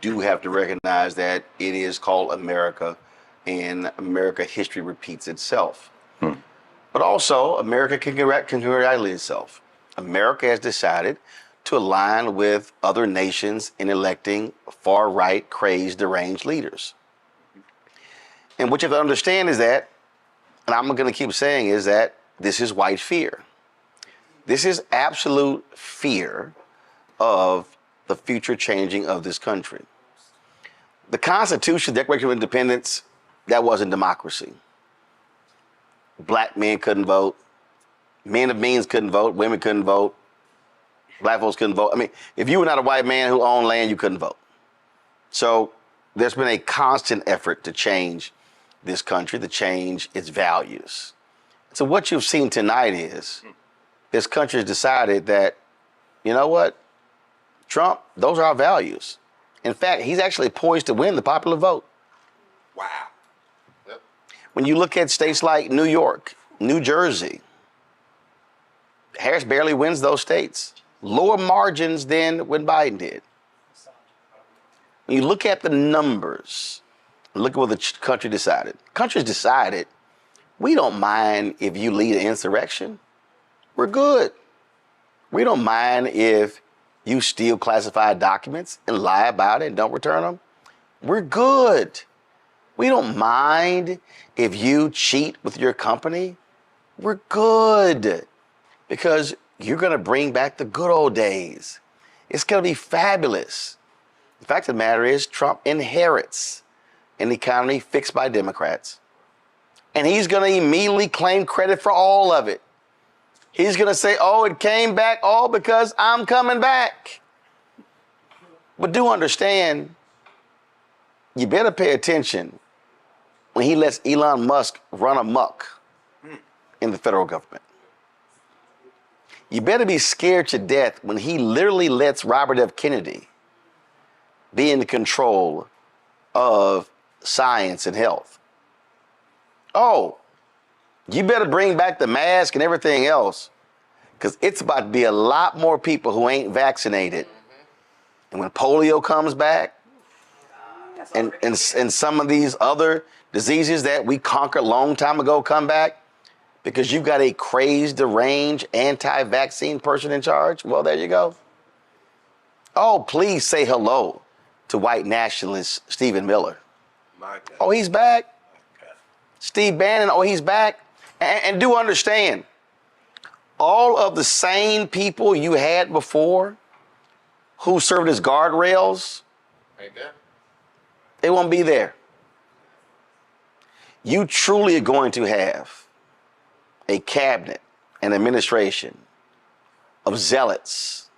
do have to recognize that it is called America, and America history repeats itself. But also, America can congratulate itself. America has decided to align with other nations in electing far-right, crazed, deranged leaders. And what you have to understand is that, and I'm going to keep saying, is that this is white fear. This is absolute fear of the future changing of this country. The Constitution, Declaration of Independence, that wasn't democracy. Black men couldn't vote. Men of means couldn't vote. Women couldn't vote. Black folks couldn't vote. I mean, if you were not a white man who owned land, you couldn't vote. So there's been a constant effort to change this country, to change its values. So what you've seen tonight is this country has decided that, you know what, Trump, those are our values. In fact, he's actually poised to win the popular vote. Wow. Yep. When you look at states like New York, New Jersey, Harris barely wins those states. Lower margins than when Biden did. When you look at the numbers, look at what the country decided. Country's decided, we don't mind if you lead an insurrection. We're good. We don't mind if you steal classified documents and lie about it and don't return them. We're good. We don't mind if you cheat with your company. We're good. Because you're going to bring back the good old days. It's going to be fabulous. The fact of the matter is, Trump inherits an economy fixed by Democrats. And he's going to immediately claim credit for all of it. He's going to say, oh, it came back all because I'm coming back. But do understand, you better pay attention when he lets Elon Musk run amok in the federal government. You better be scared to death when he literally lets Robert F. Kennedy be in control of science and health. Oh, you better bring back the mask and everything else, because it's about to be a lot more people who ain't vaccinated. And when polio comes back, and some of these other diseases that we conquered a long time ago come back, because you've got a crazed, deranged, anti-vaccine person in charge, well, there you go. Oh, please say hello to white nationalist Stephen Miller. Oh, he's back. Steve Bannon, oh, he's back. And do understand, all of the sane people you had before who served as guardrails, they won't be there. You truly are going to have a cabinet, an administration of zealots,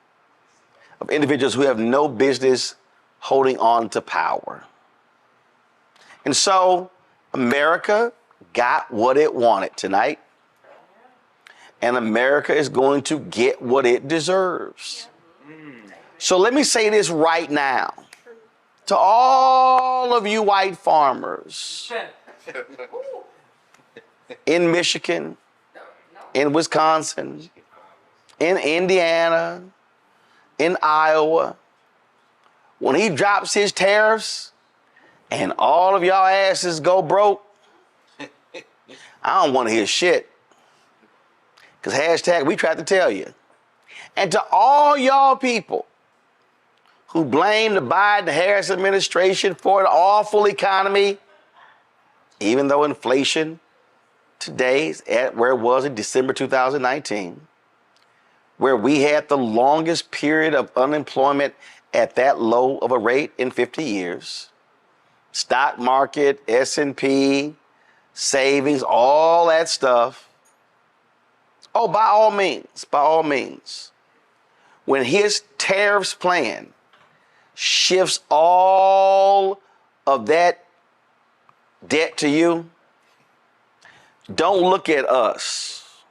of individuals who have no business holding on to power. And so America got what it wanted tonight, and America is going to get what it deserves. So let me say this right now to all of you white farmers in Michigan, in Wisconsin, in Indiana, in Iowa, when he drops his tariffs and all of y'all asses go broke, I don't want to hear shit. Because hashtag, we tried to tell you. And to all y'all people who blame the Biden-Harris administration for an awful economy, even though inflation today is at where it was in December 2019, where we had the longest period of unemployment at that low of a rate in 50 years. Stock market, S&P, savings, all that stuff. Oh, by all means, when his tariffs plan shifts all of that debt to you, don't look at us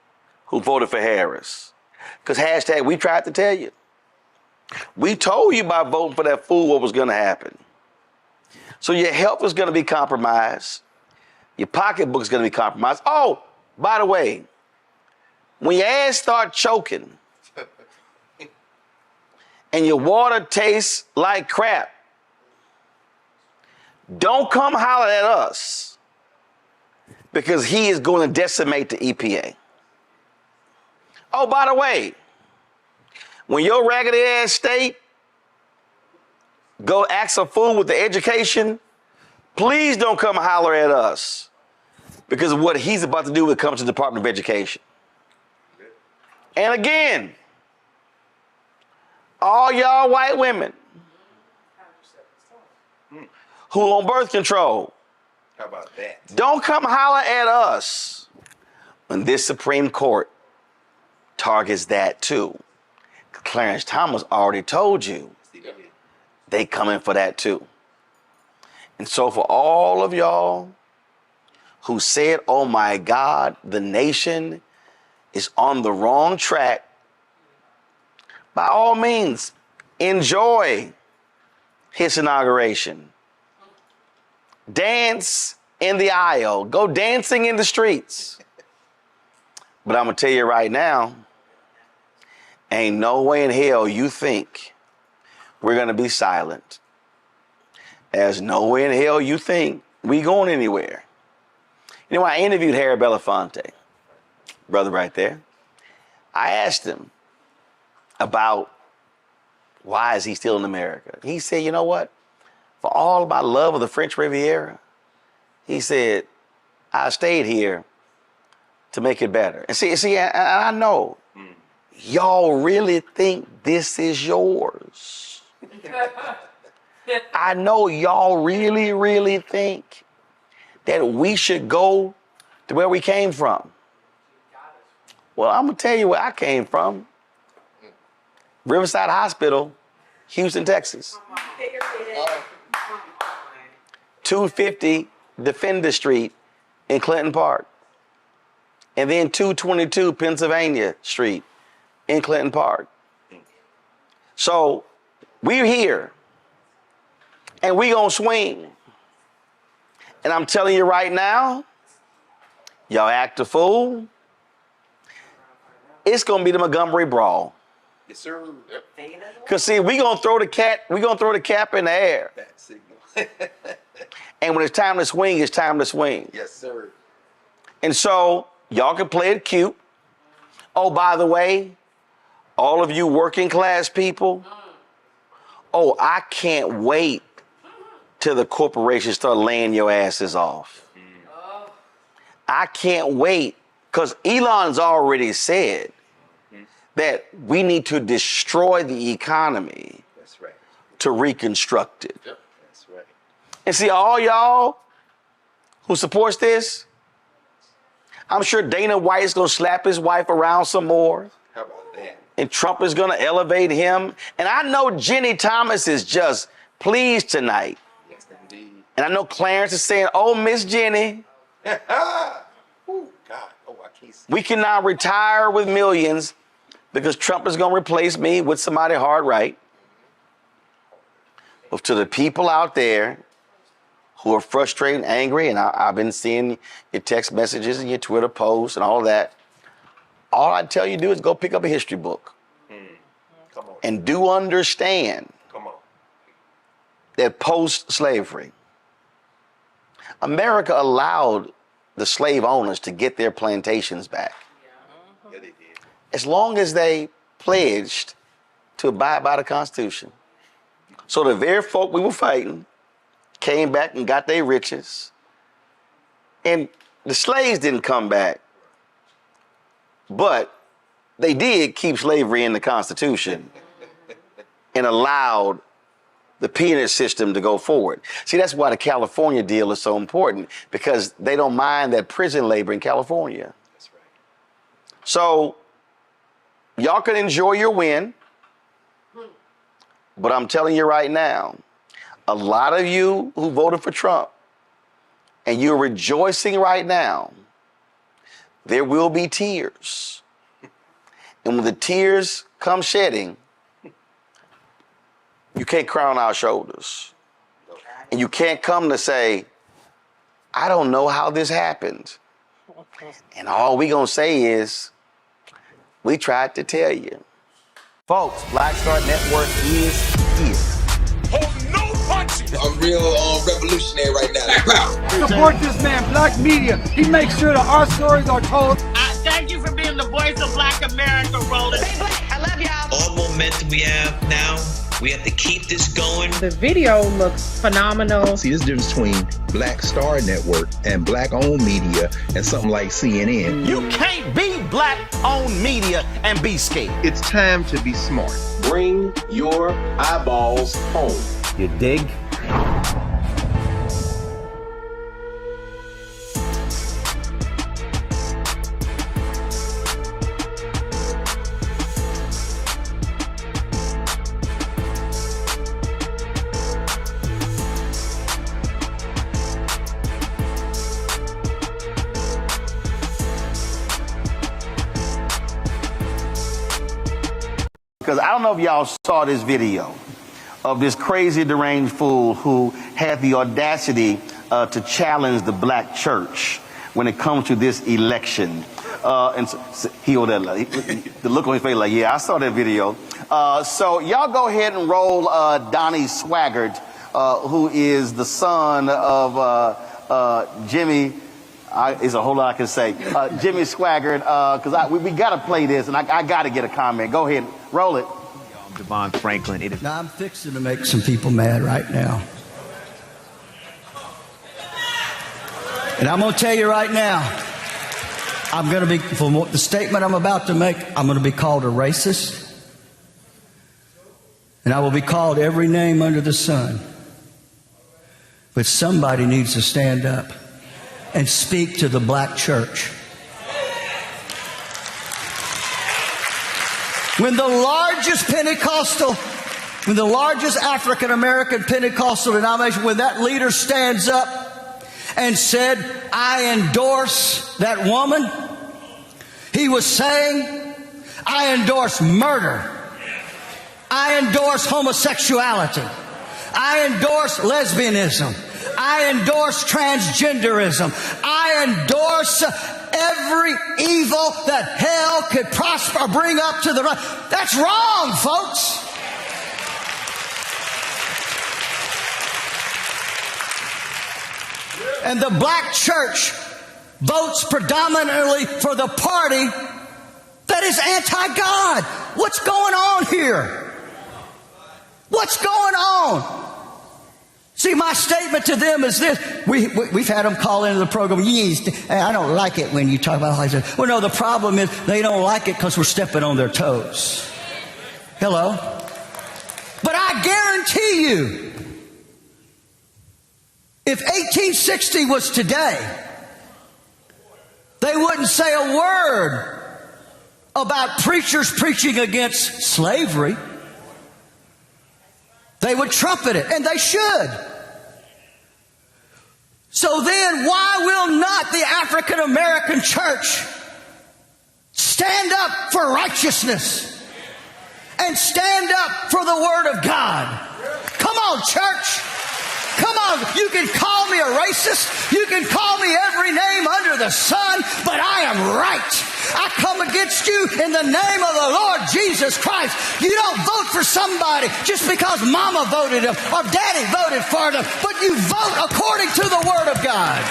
who voted for Harris. Because hashtag, we tried to tell you. We told you by voting for that fool what was going to happen. So your health is going to be compromised. Your pocketbook is going to be compromised. Oh, by the way, when your ass start choking and your water tastes like crap, Don't come holler at us because he is going to decimate the EPA. Oh, by the way, when your raggedy ass state go ask a fool with the education, please don't come holler at us because of what he's about to do when it comes to the Department of Education. And again, all y'all white women who on birth control, How about that? don't come holler at us when this Supreme Court targets that too. Clarence Thomas already told you they coming for that too. And so for all of y'all who said, oh my God, the nation is on the wrong track, by all means, enjoy his inauguration. Dance in the aisle. Go dancing in the streets. But I'm going to tell you right now, ain't no way in hell you think we're going to be silent. There's no way in hell you think we going anywhere. You know, I interviewed Harry Belafonte, brother right there. I asked him about why is he still in America. He said, you know what? For all my love of the French Riviera, he said, I stayed here to make it better. And see, I know y'all really think this is yours. I know y'all really, really think that we should go to where we came from. Well, I'm gonna tell you where I came from. Riverside Hospital, Houston, Texas. 250 Defender Street in Clinton Park. And then 222 Pennsylvania Street in Clinton Park. So we're here and we gonna swing. And I'm telling you right now, y'all act a fool. It's gonna be the Montgomery Brawl. Yes, sir. Yep. Cause see, we gonna throw the cap in the air. That signal. And when it's time to swing, it's time to swing. Yes, sir. And so y'all can play it cute. Oh, by the way, all of you working class people, oh, I can't wait till the corporations start laying your asses off. I can't wait, because Elon's already said that we need to destroy the economy. That's right. To reconstruct it. Yep. That's right. And see, all y'all who supports this, I'm sure Dana White's gonna slap his wife around some more. How about that? And Trump is gonna elevate him. And I know Jenny Thomas is just pleased tonight. Yes, indeed. And I know Clarence is saying, oh, Miss Jenny, Oh, God. Oh, I can't see. we can now retire with millions because Trump is gonna replace me with somebody hard right. But to the people out there who are frustrated and angry, and I've been seeing your text messages and your Twitter posts and all that, all I tell you to do is go pick up a history book. Come on. And do understand Come on. that post-slavery, America allowed the slave owners to get their plantations back. Yeah, they did. As long as they pledged to abide by the Constitution. So the very folk we were fighting came back and got their riches. And the slaves didn't come back. But they did keep slavery in the Constitution and allowed the peanut system to go forward. See, that's why the California deal is so important, because they don't mind that prison labor in California. That's right. So y'all can enjoy your win, but I'm telling you right now, a lot of you who voted for Trump and you're rejoicing right now, there will be tears. And when the tears come shedding, you can't cry on our shoulders. And you can't come to say, I don't know how this happened. And all we gonna say is, we tried to tell you. Folks, Black Star Network is here. Hold no punches. I'm real revolutionary right now. Black power. Support this man, Black Media. He makes sure that our stories are told. Thank you for being the voice of Black America, Roland. Stay black. I love y'all. All momentum we have now, we have to keep this going. The video looks phenomenal. See, this difference between Black Star Network and Black-owned media and something like CNN. You can't be Black-owned media and be scared. It's time to be smart. Bring your eyeballs home. You dig? Because I don't know if y'all saw this video of this crazy deranged fool who had the audacity to challenge the black church when it comes to this election. And so he owed that, the look on his face like, yeah, I saw that video. So y'all go ahead and roll Donnie Swaggart, who is the son of Jimmy. It's a whole lot I can say. Jimmy Swaggart, because we got to play this, and I got to get a comment. Go ahead, roll it. Devon Franklin. Now I'm fixing to make some people mad right now. And I'm going to tell you right now, I'm going to be, for the statement I'm about to make, I'm going to be called a racist. And I will be called every name under the sun. But somebody needs to stand up and speak to the black church. When the largest Pentecostal, when the largest African American Pentecostal denomination, when that leader stands up and said, I endorse that woman, he was saying, I endorse murder. I endorse homosexuality. I endorse lesbianism. I endorse transgenderism. I endorse every evil that hell could prosper, bring up to the right. That's wrong, folks. And the black church votes predominantly for the party that is anti-God. What's going on here? What's going on? See, my statement to them is this. We've had them call into the program. I don't like it when you talk about how I well, no, the problem is they don't like it because we're stepping on their toes. Hello? But I guarantee you, if 1860 was today, they wouldn't say a word about preachers preaching against slavery. They would trumpet it, and they should. So then, why will not the African American church stand up for righteousness and stand up for the Word of God? Come on, church. Come on. You can call me a racist. You can call me every name under the sun, but I am right. I come against you in the name of the Lord Jesus Christ. You don't vote for somebody just because mama voted them or daddy voted for them, but you vote according to the Word of God.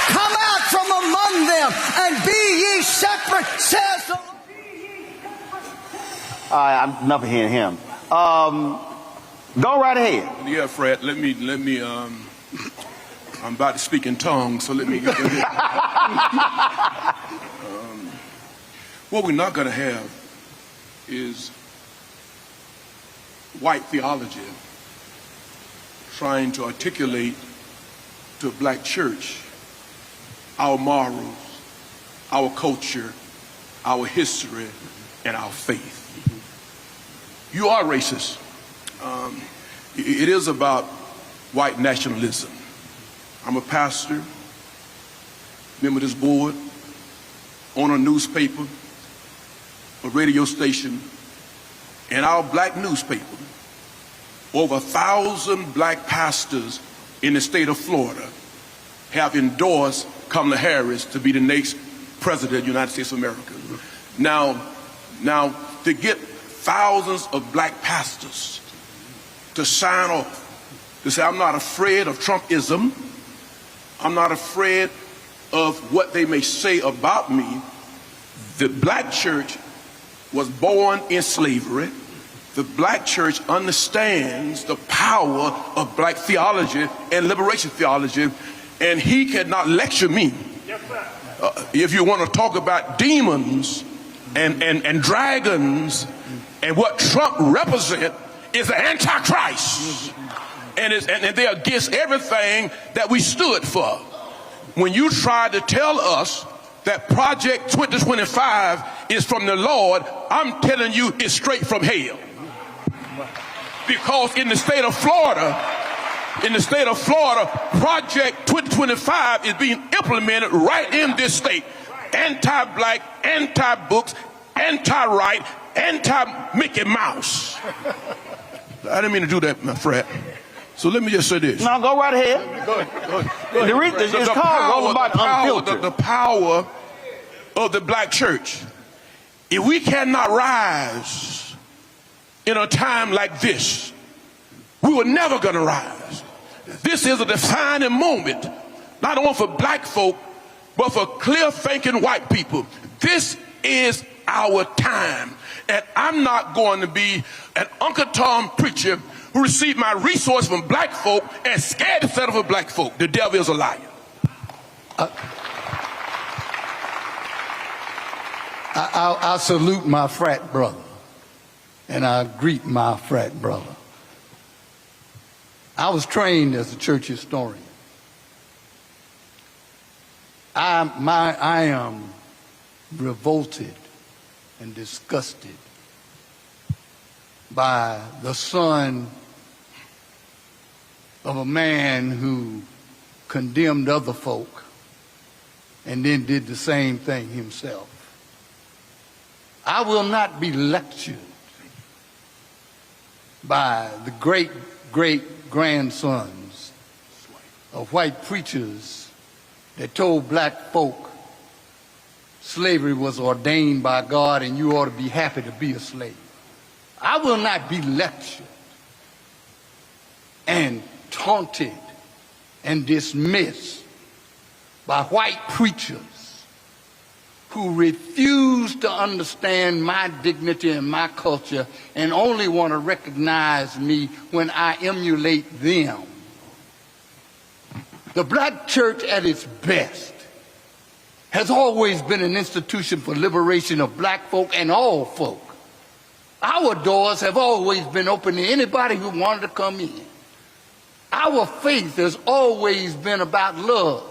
Come out from among them and be ye separate, says the Lord. I'm enough of hearing him. Go right ahead. Yeah, Fred, let me, I'm about to speak in tongues, so let me get what we're not going to have is white theology trying to articulate to a black church our morals, our culture, our history, and our faith. You are racist. It is about white nationalism. I'm a pastor, member of this board, own a newspaper, a radio station, and our black newspaper. Over 1,000 black pastors in the state of Florida have endorsed Kamala Harris to be the next president of the United States of America. Now, to get thousands of black pastors to sign off to say, I'm not afraid of Trumpism. I'm not afraid of what they may say about me. The black church was born in slavery. The black church understands the power of black theology and liberation theology, and he cannot lecture me. If you want to talk about demons and dragons, and what Trump represents is the Antichrist, and they're against everything that we stood for. When you try to tell us that Project 2025 is from the Lord, I'm telling you it's straight from hell. Because in the state of Florida, Project 2025 is being implemented right in this state. Anti-black, anti-books, anti-right, anti-Mickey Mouse. I didn't mean to do that, my friend. So let me just say this. No, go right ahead. Go ahead. The reason it's called Roland Unfiltered. The power of the black church. If we cannot rise in a time like this, we were never going to rise. This is a defining moment, not only for black folk, but for clear-thinking white people. This is our time. And I'm not going to be an Uncle Tom preacher who received my resource from black folk and scared to settle for black folk. The devil is a liar. I salute my frat brother, and I greet my frat brother. I was trained as a church historian. I am revolted and disgusted by the son of a man who condemned other folk and then did the same thing himself. I will not be lectured by the great-great-grandsons of white preachers that told black folk slavery was ordained by God and you ought to be happy to be a slave. I will not be lectured and taunted and dismissed by white preachers who refuse to understand my dignity and my culture and only want to recognize me when I emulate them. The black church at its best has always been an institution for liberation of black folk and all folk. Our doors have always been open to anybody who wanted to come in. Our faith has always been about love,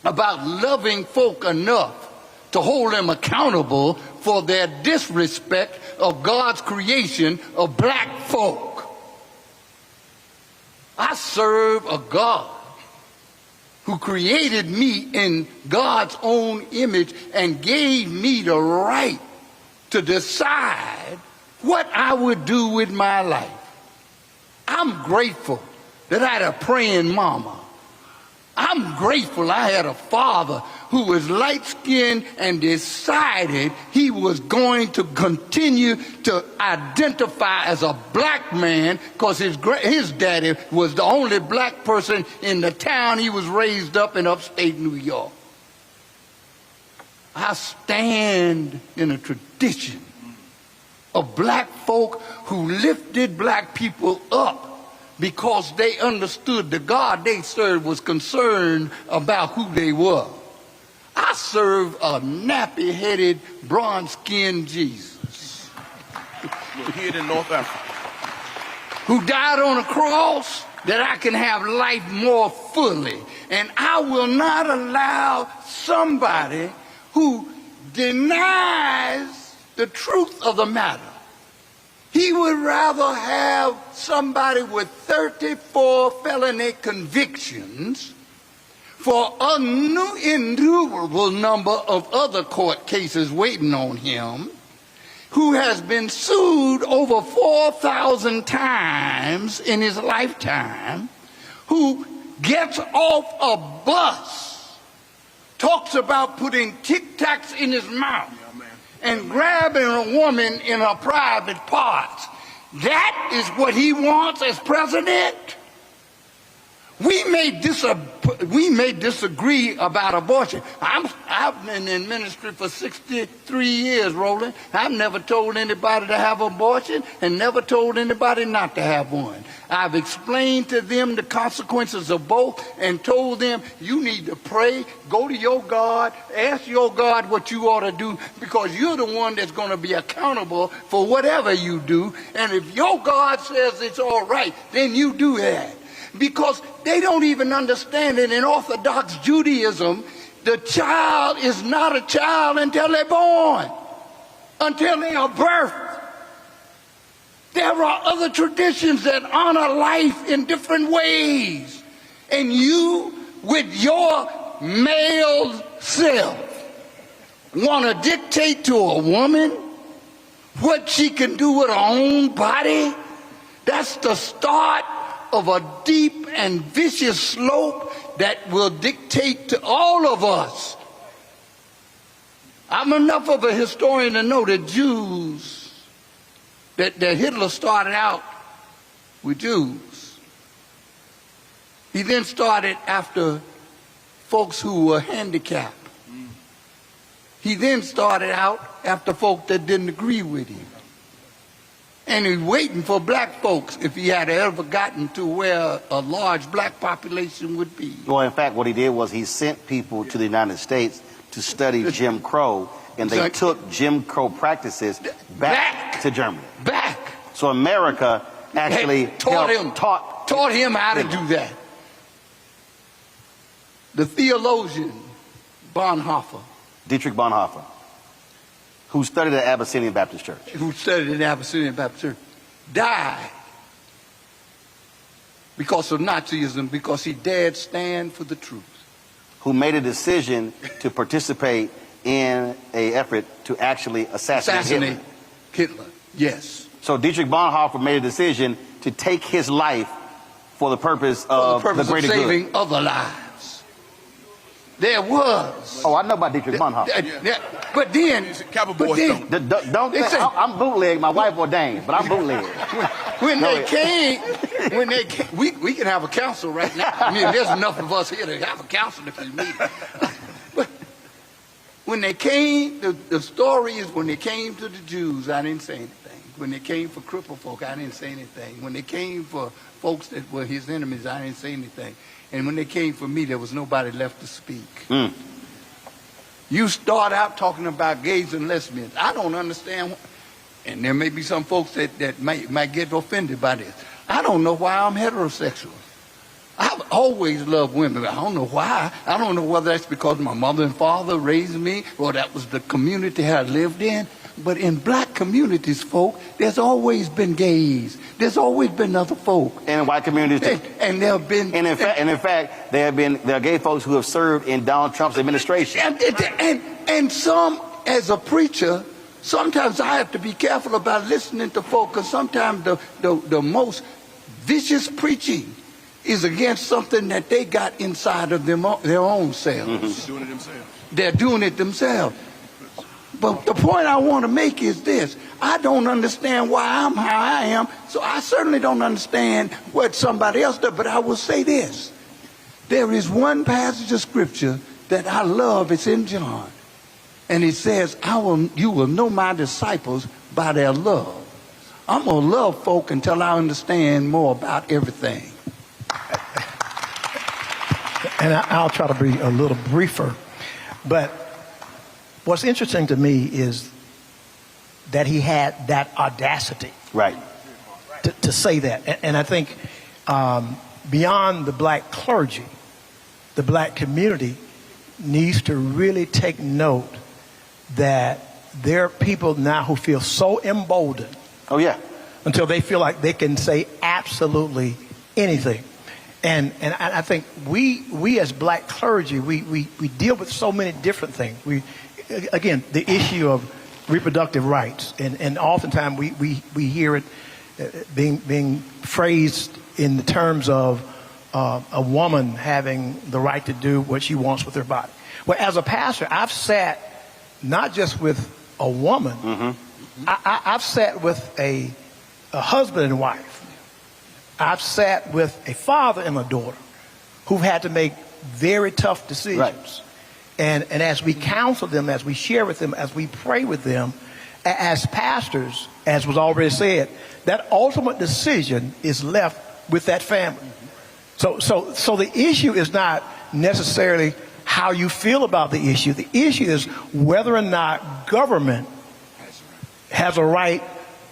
about loving folk enough to hold them accountable for their disrespect of God's creation of black folk. I serve a God who created me in God's own image and gave me the right to decide what I would do with my life. I'm grateful that I had a praying mama. I'm grateful I had a father who was light-skinned and decided he was going to continue to identify as a black man because his daddy was the only black person in the town he was raised up in upstate New York. I stand in a tradition of black folk who lifted black people up because they understood the God they served was concerned about who they were. I serve a nappy-headed, bronze-skinned Jesus Here in North Africa, who died on a cross that I can have life more fully. And I will not allow somebody who denies the truth of the matter. He would rather have somebody with 34 felony convictions for an innumerable number of other court cases waiting on him, who has been sued over 4,000 times in his lifetime, who gets off a bus, talks about putting Tic Tacs in his mouth, and grabbing a woman in her private parts. That is what he wants as president? We may disagree about abortion. I've been in ministry for 63 years, Roland. I've never told anybody to have abortion and never told anybody not to have one. I've explained to them the consequences of both and told them you need to pray, go to your God, ask your God what you ought to do, because you're the one that's going to be accountable for whatever you do. And if your God says it's all right, then you do that. Because they don't even understand it. In Orthodox Judaism, the child is not a child until they're born, until they are birthed. There are other traditions that honor life in different ways. And you, with your male self, want to dictate to a woman what she can do with her own body? That's the start of a deep and vicious slope that will dictate to all of us. I'm enough of a historian to know that Jews, that Hitler started out with Jews. He then started after folks who were handicapped. He then started out after folk that didn't agree with him. And he's waiting for black folks if he had ever gotten to where a large black population would be. Well, in fact, what he did was he sent people to the United States to study Jim Crow, and they took Jim Crow practices back to Germany. Back. So America actually taught him how to do that. The theologian Bonhoeffer, Dietrich Bonhoeffer, who studied at Abyssinian Baptist Church. Died because of Nazism, because he dared stand for the truth. Who made a decision to participate in an effort to actually assassinate Hitler. Yes. So Dietrich Bonhoeffer made a decision to take his life for the purpose of the greater good. Saving other lives. There was. Oh, I know about Dietrich Bonhoeffer. But then, don't think I'm bootleg. My wife ordained, but I'm bootleg. When they came, we can have a council right now. I mean, there's enough of us here to have a council if you need it. But when they came, the story is when they came to the Jews, I didn't say anything. When they came for crippled folk, I didn't say anything. When they came for folks that were his enemies, I didn't say anything. And when they came for me, there was nobody left to speak. You start out talking about gays and lesbians. I don't understand, and there may be some folks that might get offended by this. I don't know why I'm heterosexual. I've always loved women. I don't know why. I don't know whether that's because my mother and father raised me, or that was the community I lived in. But in black communities, folk, there's always been gays. There's always been other folk. And in white communities too. And there have been. And in fact, there are gay folks who have served in Donald Trump's administration. And some, as a preacher, sometimes I have to be careful about listening to folk, because sometimes the most vicious preaching is against something that they got inside of their own selves. Doing it themselves. They're doing it themselves. But the point I want to make is this. I don't understand why I'm how I am, so I certainly don't understand what somebody else does, but I will say this. There is one passage of scripture that I love. It's in John. And it says, you will know my disciples by their love. I'm going to love folk until I understand more about everything. And I'll try to be a little briefer. But what's interesting to me is that he had that audacity. Right. To say that. And I think beyond the black clergy, the black community needs to really take note that there are people now who feel so emboldened. Oh, yeah. Until they feel like they can say absolutely anything. And I think we as black clergy, we deal with so many different things. Again, the issue of reproductive rights, and oftentimes we hear it being phrased in the terms of a woman having the right to do what she wants with her body. Well, as a pastor, I've sat not just with a woman, I've sat with a husband and wife. I've sat with a father and a daughter. who've had to make very tough decisions. Right. And as we counsel them, as we share with them, as we pray with them, as pastors, as was already said, that ultimate decision is left with that family. So the issue is not necessarily how you feel about the issue. The issue is whether or not government has a right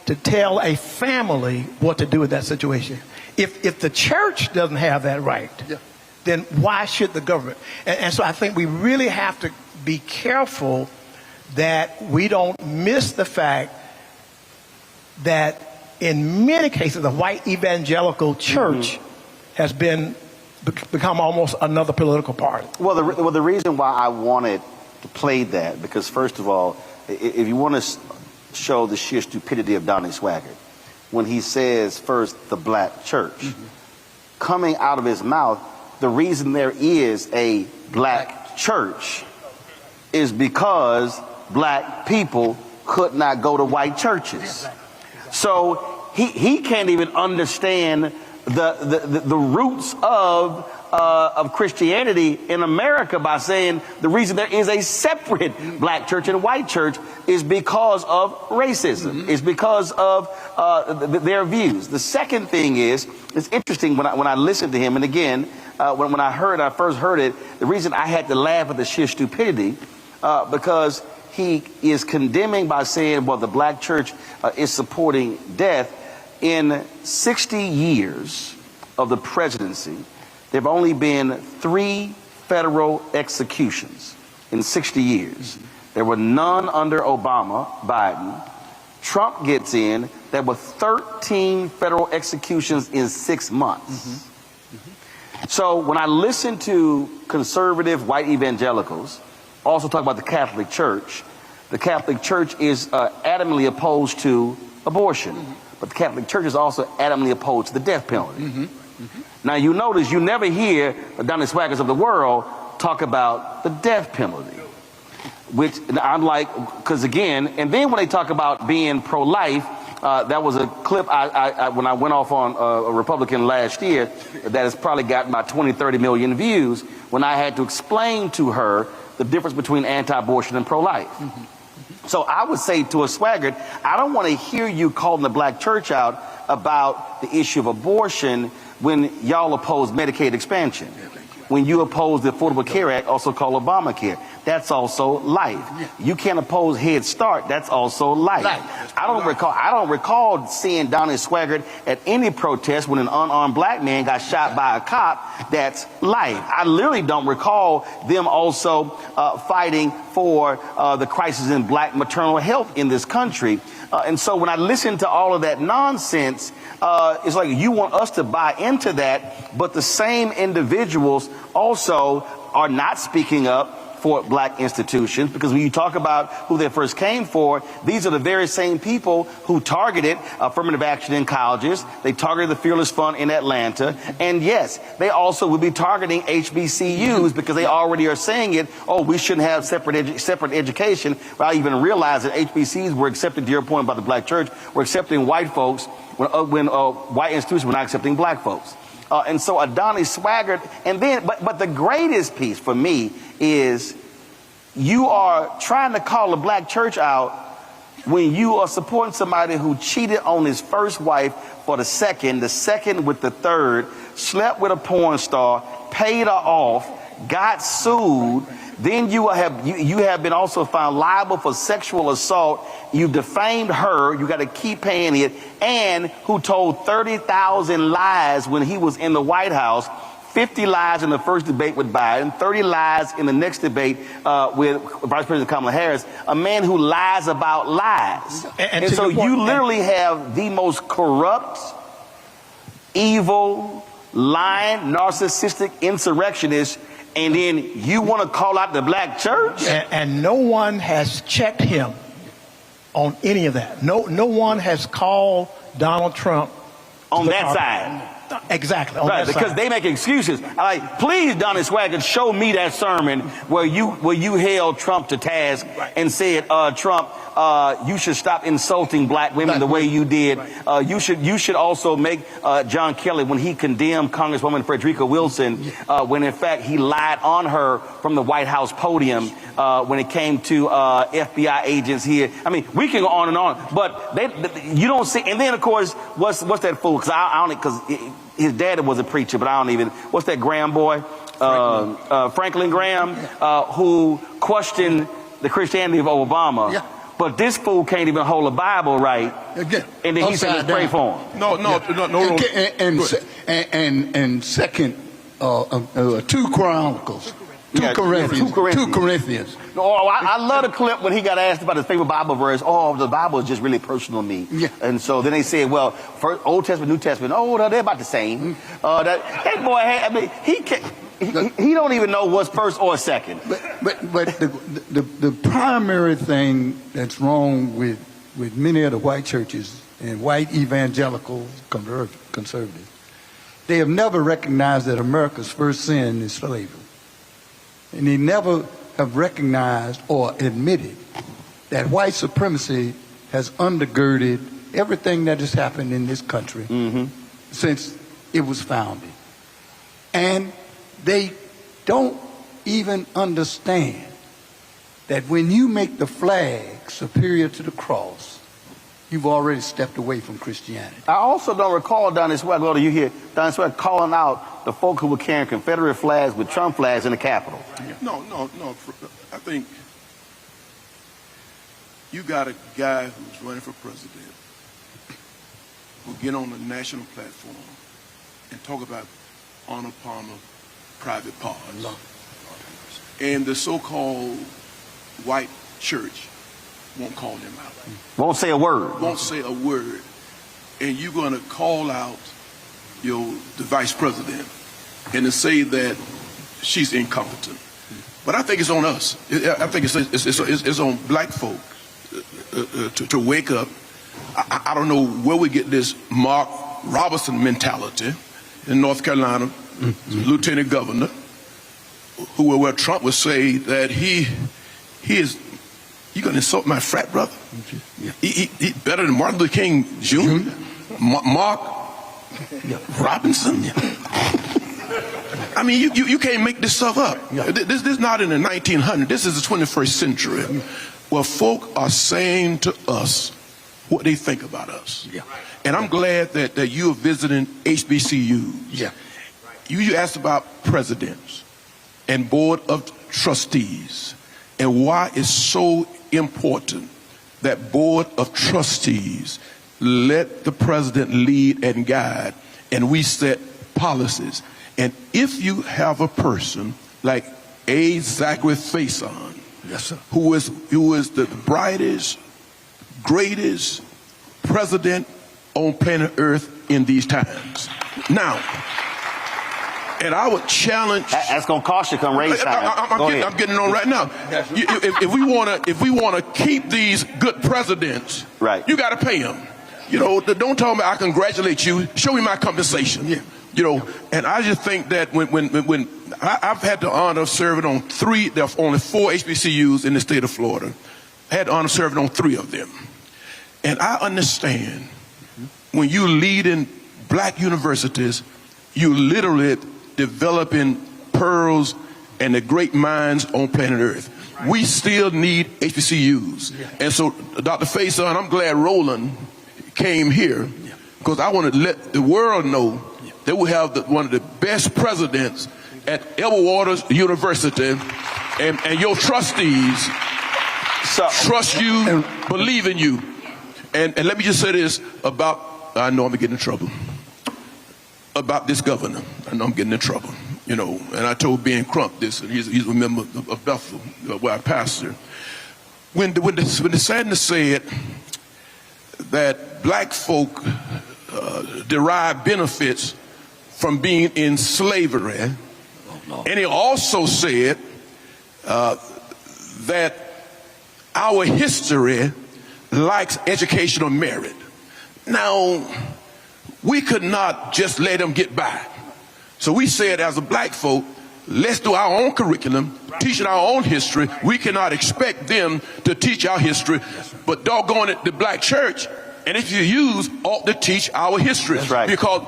to tell a family what to do in that situation. If the church doesn't have that right, then why should the government? And so I think we really have to be careful that we don't miss the fact that in many cases the white evangelical church has become almost another political party. Well, the reason why I wanted to play that, because first of all, if you want to show the sheer stupidity of Donnie Swaggart, when he says first the black church, coming out of his mouth, the reason there is a black church is because black people could not go to white churches. So he can't even understand the roots of Christianity in America by saying the reason there is a separate black church and white church is because of racism. It's because of their views. The second thing is, it's interesting when I listened to him, and again, when I first heard it, the reason I had to laugh at the sheer stupidity, because he is condemning by saying, well, the black church is supporting death. In 60 years of the presidency, there have only been 3 federal executions in 60 years. There were none under Obama, Biden. Trump gets in. There were 13 federal executions in 6 months. So when I listen to conservative white evangelicals also talk about the Catholic Church is adamantly opposed to abortion. But the Catholic Church is also adamantly opposed to the death penalty. Now, you notice you never hear the Donnie Swaggarts of the world talk about the death penalty, which I'm like, because again, and then when they talk about being pro-life, that was a clip when I went off on a Republican last year that has probably gotten about 20, 30 million views, when I had to explain to her the difference between anti-abortion and pro-life. So I would say to a Swaggart, I don't want to hear you calling the black church out about the issue of abortion when y'all oppose Medicaid expansion. When you oppose the Affordable Care Act, also called Obamacare. That's also life. You can't oppose Head Start. That's also life. I don't recall seeing Donnie Swaggart at any protest when an unarmed black man got shot by a cop. That's life. I literally don't recall them also fighting for the crisis in black maternal health in this country. And so when I listen to all of that nonsense, it's like you want us to buy into that, but the same individuals also are not speaking up for black institutions, because when you talk about who they first came for, these are the very same people who targeted affirmative action in colleges. They targeted the Fearless Fund in Atlanta. And yes, they also will be targeting HBCUs because they already are saying it. Oh, we shouldn't have separate education. Without even realizing that HBCUs were accepted, to your point about the black church, were accepting white folks when white institutions were not accepting black folks. And so Donnie Swaggart, and then, but the greatest piece for me is you are trying to call the black church out when you are supporting somebody who cheated on his first wife for the second with the third, slept with a porn star, paid her off, got sued. Then you have been also found liable for sexual assault. You've defamed her. You got to keep paying it. And who told 30,000 lies when he was in the White House. 50 lies in the first debate with Biden, 30 lies in the next debate with Vice President Kamala Harris, a man who lies about lies. And so you literally have the most corrupt, evil, lying, narcissistic insurrectionist, and then you want to call out the black church? And no one has checked him on any of that. No one has called Donald Trump on that side. Exactly. Right, because they make excuses. Like, please, Donnie Swaggart, show me that sermon where you held Trump to task and said, Trump, you should stop insulting black women the way you did. You should also make John Kelly, when he condemned Congresswoman Frederica Wilson, when in fact he lied on her from the White House podium when it came to FBI agents here. I mean, we can go on and on, but you don't see. And then of course, what's that fool? Because I don't, because his daddy was a preacher, but I don't even. What's that Graham boy? Franklin Graham, who questioned the Christianity of Obama. Yeah. But this fool can't even hold a Bible right. Again, and then he said, let's pray for him. No. And second, 2 Chronicles. 2 Corinthians. Oh, I love the clip when he got asked about his favorite Bible verse. Oh, the Bible is just really personal to me. Yeah. And so then they said, well, first, Old Testament, New Testament. Oh, they're about the same. That boy, I mean, he don't even know what's first or second. But the primary thing that's wrong with many of the white churches and white evangelical conservatives, they have never recognized that America's first sin is slavery. And they never have recognized or admitted that white supremacy has undergirded everything that has happened in this country since it was founded. And they don't even understand that when you make the flag superior to the cross, you've already stepped away from Christianity. I also don't recall down this way, I go to you here, down this way, calling out the folk who were carrying Confederate flags with Trump flags in the Capitol. No. I think you got a guy who's running for president who get on the national platform and talk about honor Palmer private parts. And the so-called white church won't call them out. Won't say a word. Won't say a word. And you're going to call out the vice president and to say that she's incompetent. But I think it's on us. I think it's on black folk to wake up. I don't know where we get this Mark Robertson mentality in North Carolina, lieutenant governor, where Trump would say that he is. You gonna insult my frat brother? He better than Martin Luther King Jr. Mark Robinson. I mean, you can't make this stuff up. This is not in the 1900s. This is the 21st century, where folk are saying to us what they think about us. And I'm glad that you are visiting HBCUs. You asked about presidents and board of trustees and why it's so important that board of trustees let the president lead and guide, and we set policies. And if you have a person like A. Zachary Faison, who is the brightest, greatest president on planet Earth in these times. Now, and I would challenge. That's gonna cost you come raise time. I'm getting on right now. If we wanna keep these good presidents, right, you gotta pay them. Don't tell me I congratulate you. Show me my compensation. And I just think that when I've had the honor of serving on there are only 4 HBCUs in the state of Florida. I had the honor of serving on 3 of them. And I understand when you lead in black universities, you literally developing pearls and the great minds on planet Earth. We still need HBCUs. And so, Dr. Faison, I'm glad Roland came here, because I want to let the world know that we have one of the best presidents at Edward Waters University, and your trustees trust you, believe in you. And let me just say this about, I know I'm getting in trouble, about this governor. I know I'm getting in trouble, and I told Ben Crump this, and he's a member of Bethel, where I pastor. When the sadness said that black folk derive benefits from being in slavery, and he also said that our history lacks educational merit. Now, we could not just let them get by. So we said, as a black folk, Let's do our own curriculum, teaching our own history. We cannot expect them to teach our history, but doggone it, the black church, and if you use, ought to teach our history. That's right. Because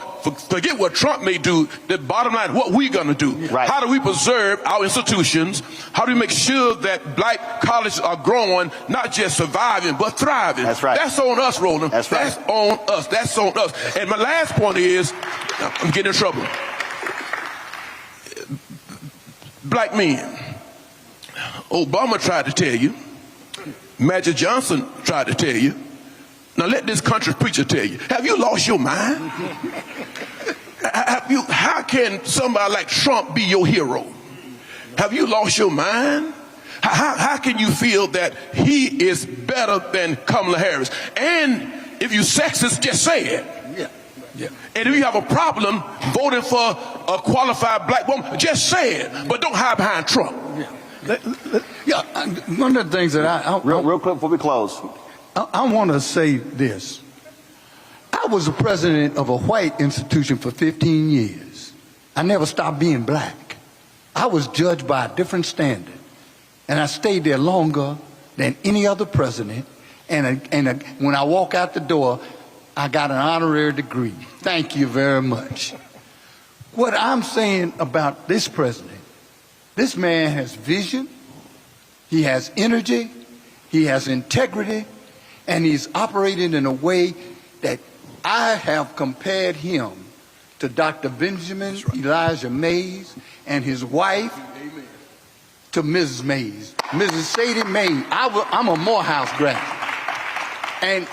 forget what Trump may do, the bottom line, what we gonna do. Right. How do we preserve our institutions? How do we make sure that black colleges are growing, not just surviving, but thriving? That's right. That's on us, Roland. That's right. That's on us. That's on us. And my last point is, I'm getting in trouble. Black men. Obama tried to tell you. Magic Johnson tried to tell you. Now let this country preacher tell you. Have you lost your mind? How can somebody like Trump be your hero? Have you lost your mind? How can you feel that he is better than Kamala Harris? And if you sexist, just say it. Yeah. And if you have a problem voting for a qualified black woman, just say it. But don't hide behind Trump. Yeah, one of the things that real quick before we close. I want to say this. I was the president of a white institution for 15 years. I never stopped being black. I was judged by a different standard. And I stayed there longer than any other president. And when I walk out the door, I got an honorary degree. Thank you very much. What I'm saying about this president, this man has vision, he has energy, he has integrity, and he's operating in a way that I have compared him to Dr. Benjamin Elijah Mays and his wife to Mrs. Mays, Mrs. Sadie Mays. I'm a Morehouse grad. And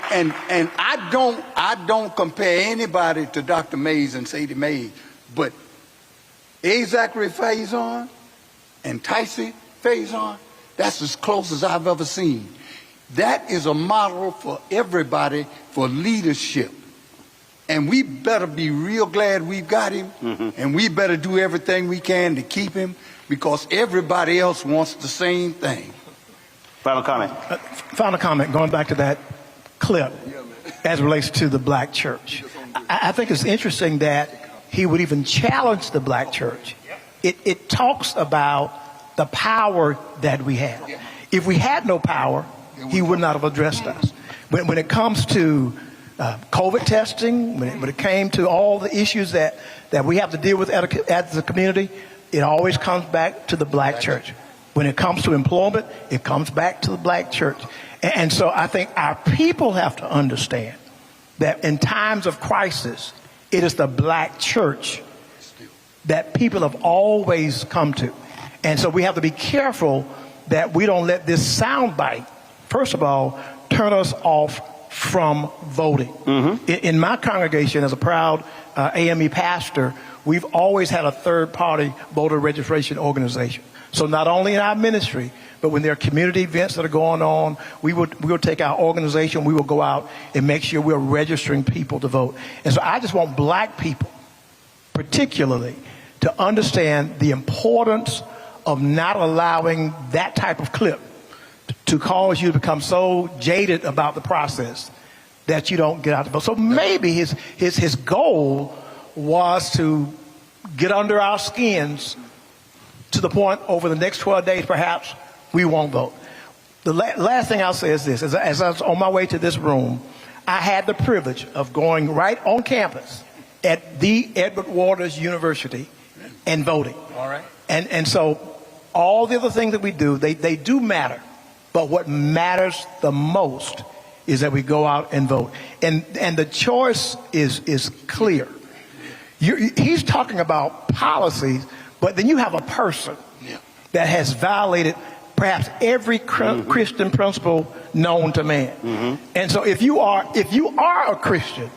I don't compare anybody to Dr. Mays and Sadie Mays, but A. Zachary Faison and Tyson Faison, that's as close as I've ever seen. That is a model for everybody for leadership. And we better be real glad we've got him, and we better do everything we can to keep him, because everybody else wants the same thing. Final comment. Final comment, going back to that clip as it relates to the black church. I think it's interesting that he would even challenge the black church. It talks about the power that we have. If we had no power, he would not have addressed us. When it comes to COVID testing, when it came to all the issues that we have to deal with as a community, it always comes back to the black church. When it comes to employment, it comes back to the black church. And so I think our people have to understand that in times of crisis, it is the black church that people have always come to. And so we have to be careful that we don't let this soundbite, first of all, turn us off from voting. In my congregation, as a proud AME pastor, we've always had a third-party voter registration organization. So not only in our ministry, but when there are community events that are going on, we will take our organization, we will go out and make sure we're registering people to vote. And so I just want black people, particularly, to understand the importance of not allowing that type of clip to cause you to become so jaded about the process that you don't get out the vote. So maybe his goal was to get under our skins to the point over the next 12 days, perhaps, we won't vote. The last thing I'll say is this. As I was on my way to this room, I had the privilege of going right on campus at the Edward Waters University and voting. All right. And so all the other things that we do, they do matter. But what matters the most is that we go out and vote. And the choice is clear. He's talking about policies, but then you have a person that has violated perhaps every Christian principle known to man. And so if you are a Christian,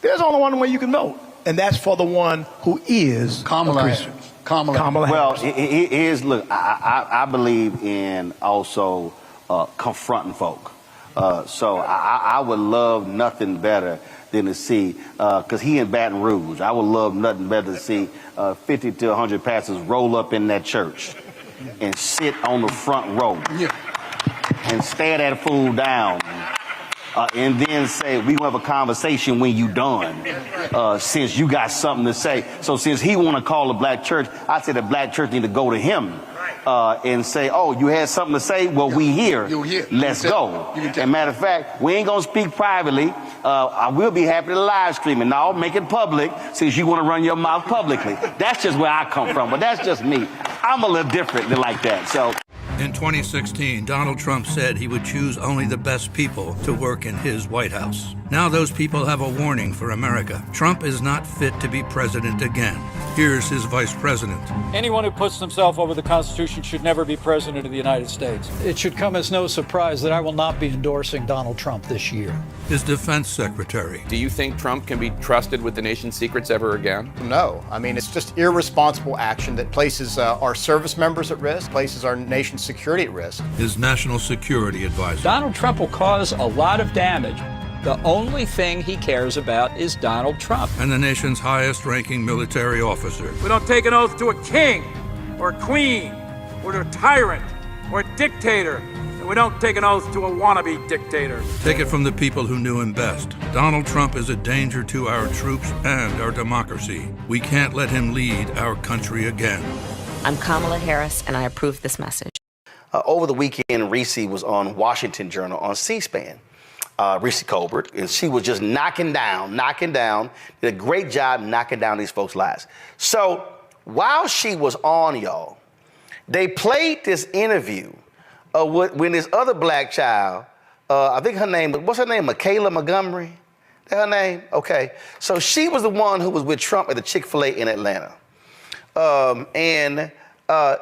there's only one way you can vote, and that's for the one who is Kamala a Christian. Kamala Harris. Well, it is. Look, I believe in also confronting folk. So I would love nothing better than to see, because he in Baton Rouge, I would love nothing better to see 50 to 100 pastors roll up in that church and sit on the front row and stare that fool down and then say, we gonna have a conversation when you done, since you got something to say. So since he want to call the black church, I said the black church need to go to him and say, oh, you had something to say? Well, we here. Let's go. And matter of fact, we ain't gonna speak privately. I will be happy to live stream it. Now, make it public since you want to run your mouth publicly. That's just where I come from, but that's just me. I'm a little different than like that, so. In 2016, Donald Trump said he would choose only the best people to work in his White House. Now those people have a warning for America. Trump is not fit to be president again. Here's his vice president. Anyone who puts themselves over the Constitution should never be president of the United States. It should come as no surprise that I will not be endorsing Donald Trump this year. His defense secretary. Do you think Trump can be trusted with the nation's secrets ever again? No. I mean, it's just irresponsible action that places our service members at risk, places our nation's security at risk. His national security advisor. Donald Trump will cause a lot of damage. The only thing he cares about is Donald Trump. And the nation's highest-ranking military officer. We don't take an oath to a king or a queen or to a tyrant or a dictator. And we don't take an oath to a wannabe dictator. Take it from the people who knew him best. Donald Trump is a danger to our troops and our democracy. We can't let him lead our country again. I'm Kamala Harris, and I approve this message. Over the weekend, Reese was on Washington Journal on C-SPAN. Reese Colbert, and she was just knocking down, did a great job knocking down these folks' lives. So while she was on, y'all, they played this interview when this other black child, I think her name, what's her name, Michaela Montgomery? That her name? Okay. So she was the one who was with Trump at the Chick-fil-A in Atlanta.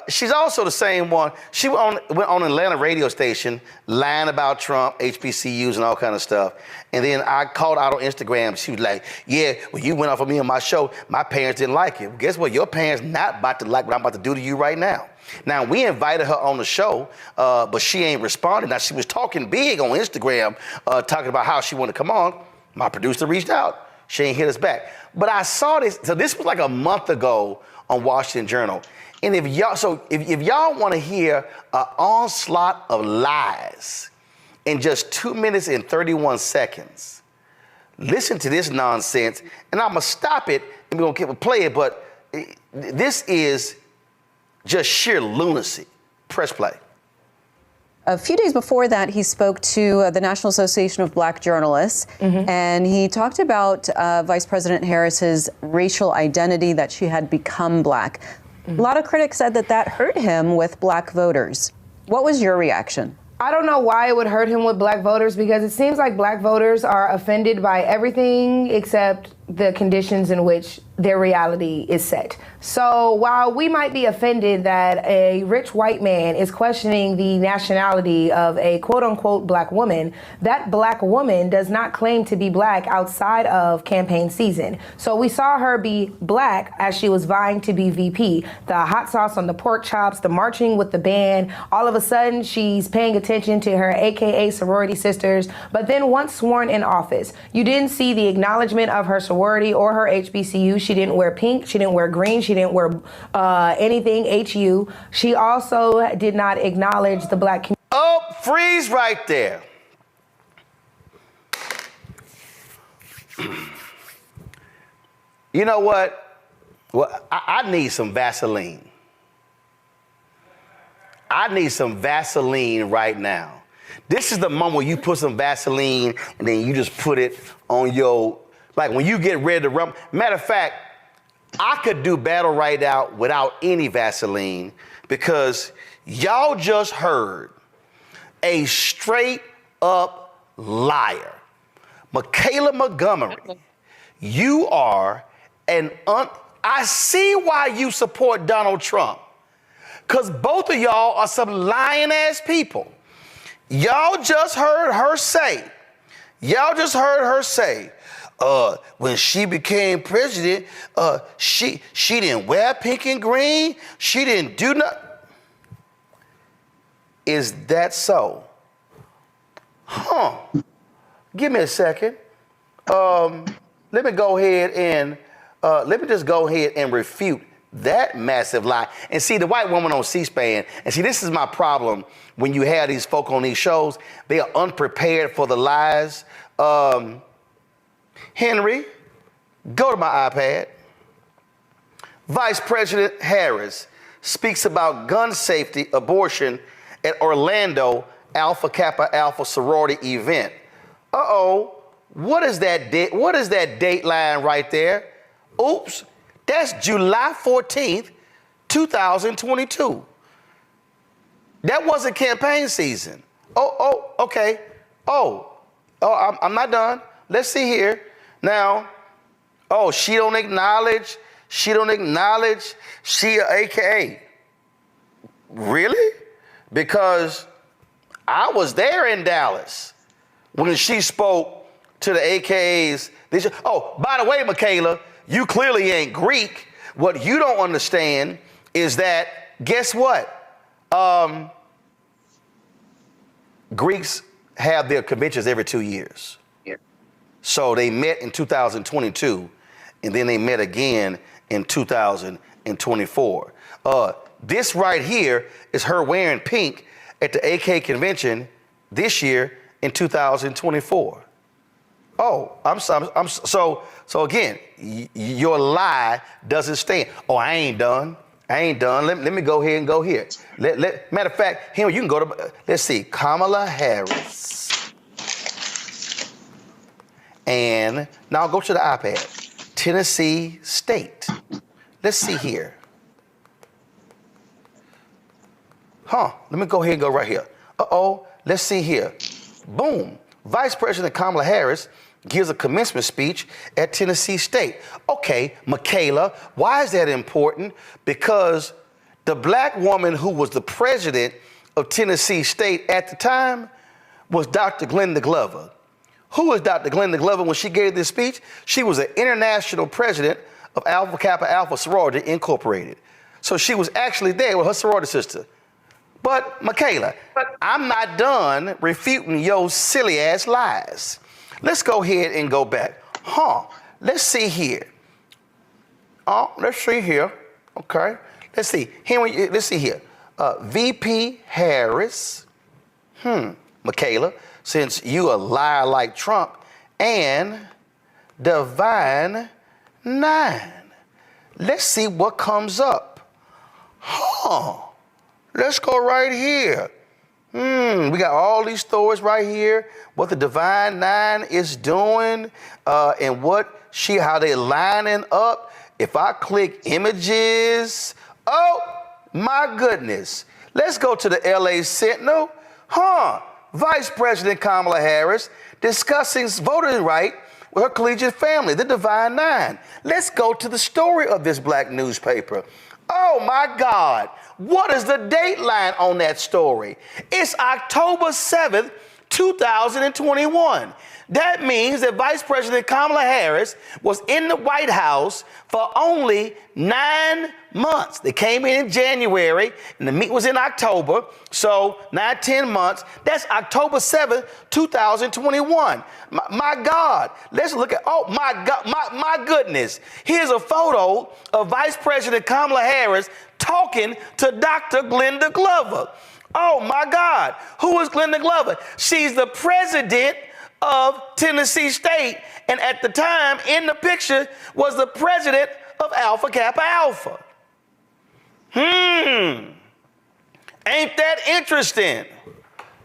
She's also the same one. She went on an Atlanta radio station lying about Trump, HBCUs, and all kind of stuff. And then I called out on Instagram. She was like, yeah, when you went off on me on my show, my parents didn't like it. Well, guess what? Your parents not about to like what I'm about to do to you right now. Now, we invited her on the show, but she ain't responded. Now, she was talking big on Instagram, talking about how she wanted to come on. My producer reached out. She ain't hit us back. But I saw this. So this was like a month ago on Washington Journal. And if y'all want to hear an onslaught of lies in just 2 minutes and 31 seconds, listen to this nonsense. And I'm going to stop it and we're going to play it. But this is just sheer lunacy. Press play. A few days before that, he spoke to the National Association of Black Journalists, and he talked about Vice President Harris's racial identity, that she had become black. A lot of critics said that hurt him with black voters. What was your reaction? I don't know why it would hurt him with black voters, because it seems like black voters are offended by everything except the conditions in which their reality is set. So while we might be offended that a rich white man is questioning the nationality of a quote unquote black woman, that black woman does not claim to be black outside of campaign season. So we saw her be black as she was vying to be VP. The hot sauce on the pork chops, the marching with the band, all of a sudden she's paying attention to her AKA sorority sisters. But then once sworn in office, you didn't see the acknowledgement of her sorority or her HBCU. She didn't wear pink, she didn't wear green, she didn't wear anything HU. She also did not acknowledge the black community. Oh, freeze right there. You know what? Well, I need some Vaseline. I need some Vaseline right now. This is the moment where you put some Vaseline and then you just put it on your, like when you get ready to run. Matter of fact, I could do battle right now without any Vaseline, because y'all just heard a straight up liar. Michaela Montgomery, you are I see why you support Donald Trump, because both of y'all are some lying ass people. Y'all just heard her say, when she became president, she didn't wear pink and green. She didn't do nothing. Is that so? Huh. Give me a second. Let me just go ahead and refute That massive lie. And see, the white woman on C-SPAN, and see, this is my problem when you have these folk on these shows. They are unprepared for the lies. Henry, go to my iPad. Vice President Harris speaks about gun safety, abortion at Orlando Alpha Kappa Alpha sorority event. Uh-oh, what is that date line right there? Oops, that's July 14th, 2022. That wasn't campaign season. Okay. I'm not done. Let's see here. Now, she don't acknowledge she AKA. Really? Because I was there in Dallas when she spoke to the AKAs. By the way, Michaela, you clearly ain't Greek. What you don't understand is that, guess what? Greeks have their conventions every 2 years. Yeah. So they met in 2022, and then they met again in 2024. This right here is her wearing pink at the AK convention this year in 2024. So again, your lie doesn't stand. I ain't done. Let me go ahead and go here. Matter of fact, Henry, you can go to, let's see, Kamala Harris. And now go to the iPad. Tennessee State. Let's see here. Let me go ahead and go right here. Let's see here. Boom. Vice President Kamala Harris gives a commencement speech at Tennessee State. Okay, Michaela, why is that important? Because the black woman who was the president of Tennessee State at the time was Dr. Glenda Glover. Who was Dr. Glenda Glover when she gave this speech? She was an international president of Alpha Kappa Alpha Sorority Incorporated. So she was actually there with her sorority sister. But, Michaela, I'm not done refuting your silly ass lies. Let's go ahead and go back. Let's see here. Let's see here. Okay. Let's see. Let's see here. VP Harris. Michaela, since you a liar like Trump, and Divine 9. Let's see what comes up. Let's go right here. We got all these stories right here, what the Divine 9 is doing, and how they lining up. If I click images, my goodness. Let's go to the LA Sentinel. Vice President Kamala Harris discussing voting right with her collegiate family, the Divine 9. Let's go to the story of this black newspaper. Oh my God. What is the date line on that story? It's October 7th, 2021. That means that Vice President Kamala Harris was in the White House for only 9 months. They came in January, and the meeting was in October, so 9-10 months. That's October 7th, 2021. My God, let's look at, my goodness. Here's a photo of Vice President Kamala Harris talking to Dr. Glenda Glover. Oh my God, who is Glenda Glover? She's the president of Tennessee State, and at the time in the picture was the president of Alpha Kappa Alpha. Ain't that interesting?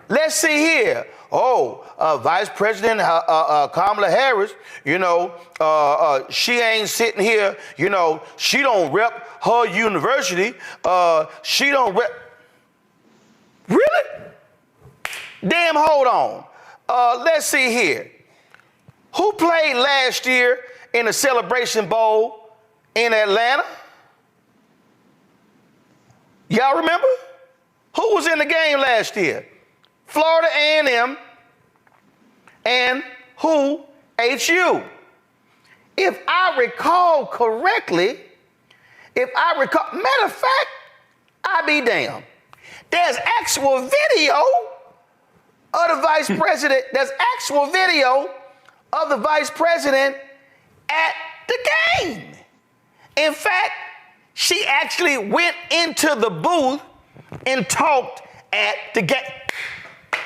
Let's see here. Vice President Kamala Harris, she ain't sitting here, she don't rep her university. She don't rep. Really? Damn, hold on. Let's see here. Who played last year in the Celebration Bowl in Atlanta? Y'all remember? Who was in the game last year? Florida A&M and who? HU. If I recall correctly, matter of fact, I be damned. There's actual video of the vice president. There's actual video of the vice president at the game. In fact, She actually went into the booth and talked at the game.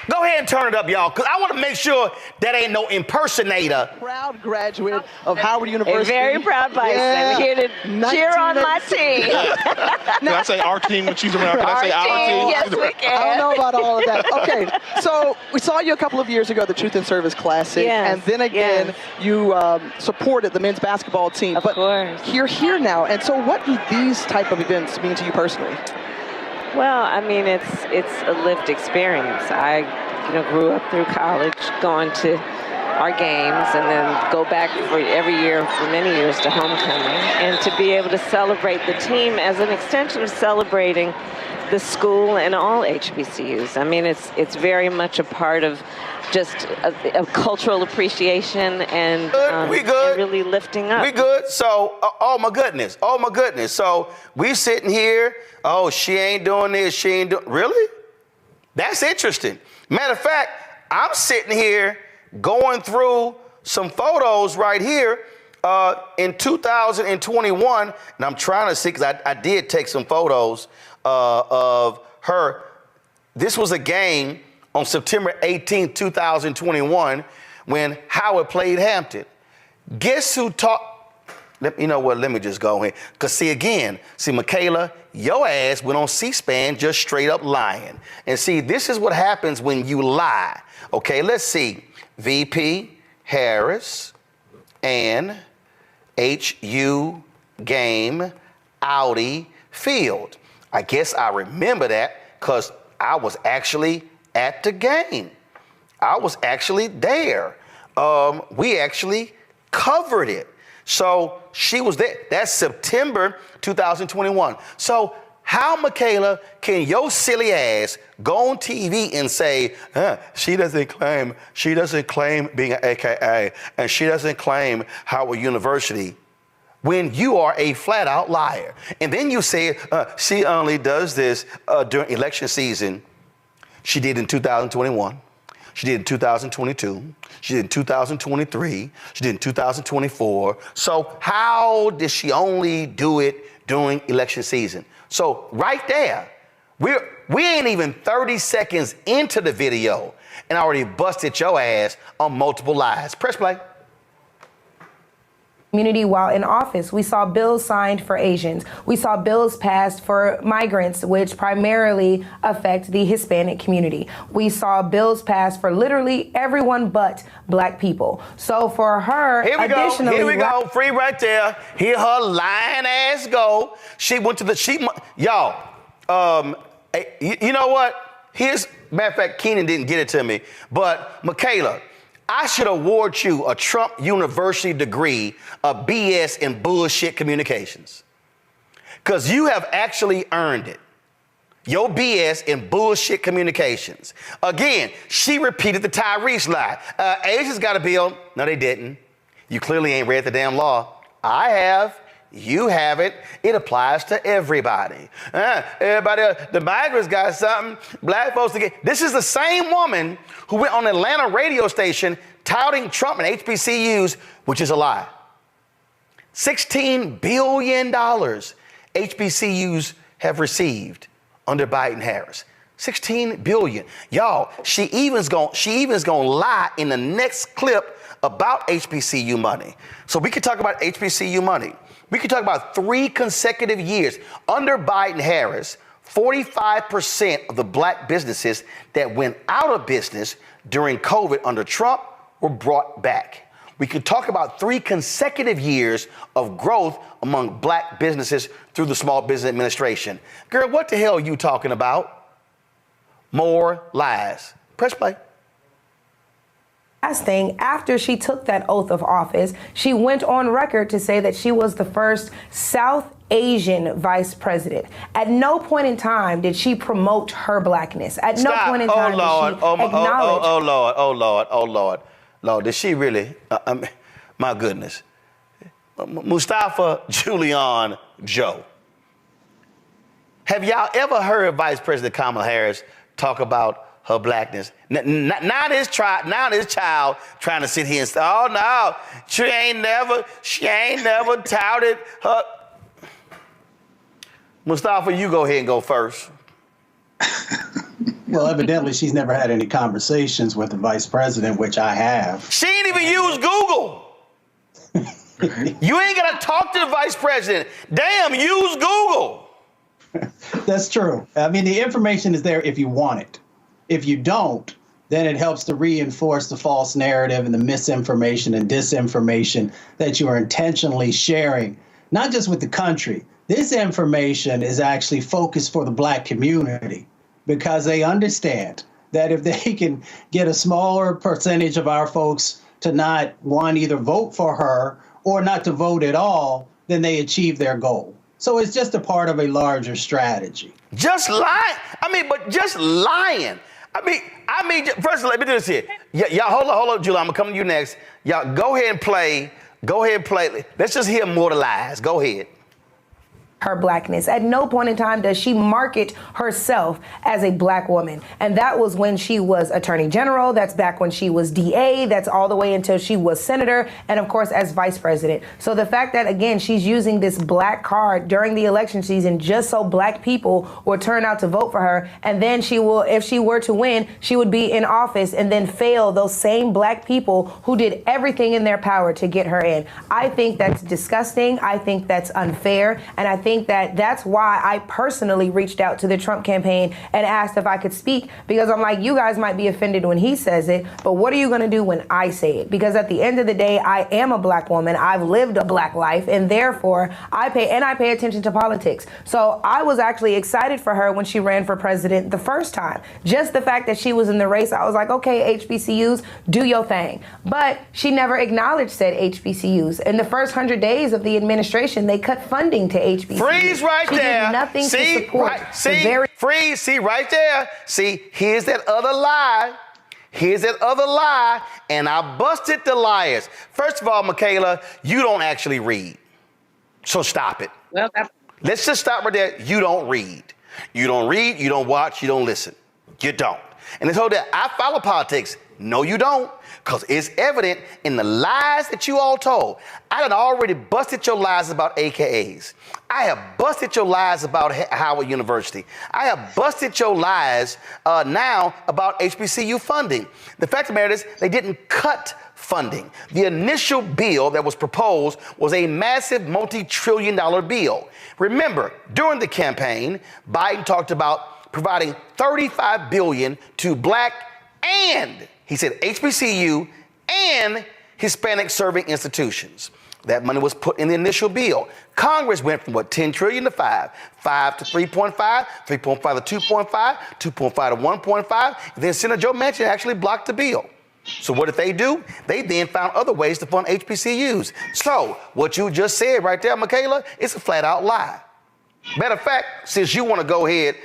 Go ahead and turn it up, y'all, because I want to make sure that ain't no impersonator. Proud graduate of Howard University. A very proud Bison. Yeah. We're here to cheer on my team. Can I say our team when she's around? Can I say our team? Yes, we can. I don't know about all of that. Okay, so we saw you a couple of years ago at the Truth and Service Classic, Yes, and then again you supported the men's basketball team. Of but course. You're here now, and so what do these type of events mean to you personally? Well, I mean, it's a lived experience. I, grew up through college, going to our games, and then go back for every year for many years to homecoming, and to be able to celebrate the team as an extension of celebrating the school and all HBCUs. I mean, it's very much a part of just a cultural appreciation and, we good. and really lifting up. We good. So, oh my goodness. So we sitting here. Oh, she ain't doing this. She ain't doing. Really? That's interesting. Matter of fact, I'm sitting here going through some photos right here in 2021, and I'm trying to see because I did take some photos of her. This was a game on September 18, 2021, when Howard played Hampton. Guess who taught? You know what? Let me just go ahead. Because Michaela, your ass went on C-SPAN just straight up lying. And see, this is what happens when you lie. Okay, let's see. VP Harris and HU game Audi Field. I guess I remember that because I was actually at the game. I was actually there. We actually covered it. So she was there. That's September 2021. So how, Michaela, can your silly ass go on TV and say, she doesn't claim being an AKA, and she doesn't claim Howard University, when you are a flat out liar? And then you say, she only does this during election season. She did in 2021. She did in 2022. She did in 2023. She did in 2024. So how does she only do it during election season? So right there, we ain't even 30 seconds into the video and I already busted your ass on multiple lies. Press play. Community while in office. We saw bills signed for Asians. We saw bills passed for migrants, which primarily affect the Hispanic community. We saw bills passed for literally everyone but Black people. So for her, Here we go. Free right there. Hear her lying ass go. She went to the y'all. You know what? Matter of fact, Keenan didn't get it to me, but Michaela, I should award you a Trump University degree of BS and bullshit communications. Because you have actually earned it. Your BS and bullshit communications. Again, she repeated the Tyrese lie. Asians got a bill. No, they didn't. You clearly ain't read the damn law. I have. You have it. It applies to everybody. Everybody else, the migrants got something. Black folks again. This is the same woman who went on an Atlanta radio station touting Trump and HBCUs, which is a lie. $16 billion HBCUs have received under Biden-Harris. $16 billion. Y'all, she even's gonna lie in the next clip about HBCU money. So we could talk about HBCU money. We could talk about 3 consecutive years. Under Biden-Harris, 45% of the Black businesses that went out of business during COVID under Trump were brought back. We could talk about 3 consecutive years of growth among Black businesses through the Small Business Administration. Girl, what the hell are you talking about? More lies. Press play. Last thing, after she took that oath of office, she went on record to say that she was the first South Asian vice president. At no point in time did she promote her Blackness. At no point in time did she acknowledge. Lord, did she really? My goodness. Mustafa Julian Joe. Have y'all ever heard Vice President Kamala Harris talk about her Blackness? Now this child trying to sit here and say, oh no, she ain't never touted her. Mustafa, you go ahead and go first. Well, evidently, she's never had any conversations with the vice president, which I have. She ain't even used Google. You ain't got to talk to the vice president. Damn, use Google. That's true. I mean, the information is there if you want it. If you don't, then it helps to reinforce the false narrative and the misinformation and disinformation that you are intentionally sharing, not just with the country. This information is actually focused for the Black community because they understand that if they can get a smaller percentage of our folks to not, one, either vote for her or not to vote at all, then they achieve their goal. So it's just a part of a larger strategy. Just lying. Just lying. First, let me do this here. Y'all, hold on, Julie. I'm going to come to you next. Y'all, go ahead and play. Let's just hear more of the lies. Go ahead. Her blackness. At no point in time does she market herself as a Black woman. And that was when she was Attorney General. That's back when she was DA. That's all the way until she was Senator. And of course, as Vice President. So the fact that, again, she's using this Black card during the election season just so Black people will turn out to vote for her. And then she will, if she were to win, she would be in office and then fail those same Black people who did everything in their power to get her in. I think that's disgusting. I think that's unfair. And I think that's why I personally reached out to the Trump campaign and asked if I could speak, because I'm like, you guys might be offended when he says it, but what are you going to do when I say it? Because at the end of the day, I am a Black woman. I've lived a Black life, and therefore I pay attention to politics. So I was actually excited for her when she ran for president the first time. Just the fact that she was in the race, I was like, okay, HBCUs, do your thing. But she never acknowledged said HBCUs. In the first 100 days of the administration, they cut funding to HBCUs. Freeze right she there. Did nothing see, to support right, see, freeze. See right there. See, here's that other lie. Here's that other lie. And I busted the liars. First of all, Michaela, you don't actually read. So stop it. Well, let's just stop right there. You don't read. You don't read, you don't watch, you don't listen. You don't. And this whole that I follow politics. No, you don't. Because it's evident in the lies that you all told. I done already busted your lies about AKAs. I have busted your lies about Howard University. I have busted your lies now about HBCU funding. The fact of the matter is they didn't cut funding. The initial bill that was proposed was a massive multi-trillion-dollar bill. Remember, during the campaign, Biden talked about providing $35 billion to Black and, he said, HBCU and Hispanic serving institutions. That money was put in the initial bill. Congress went from 10 trillion to 5 to 3.5, 3.5 to 2.5, 2.5 to 1.5. Then Senator Joe Manchin actually blocked the bill. So what did they do? They then found other ways to fund HBCUs. So what you just said right there, Michaela, it's a flat out lie. Matter of fact, since you want to go ahead,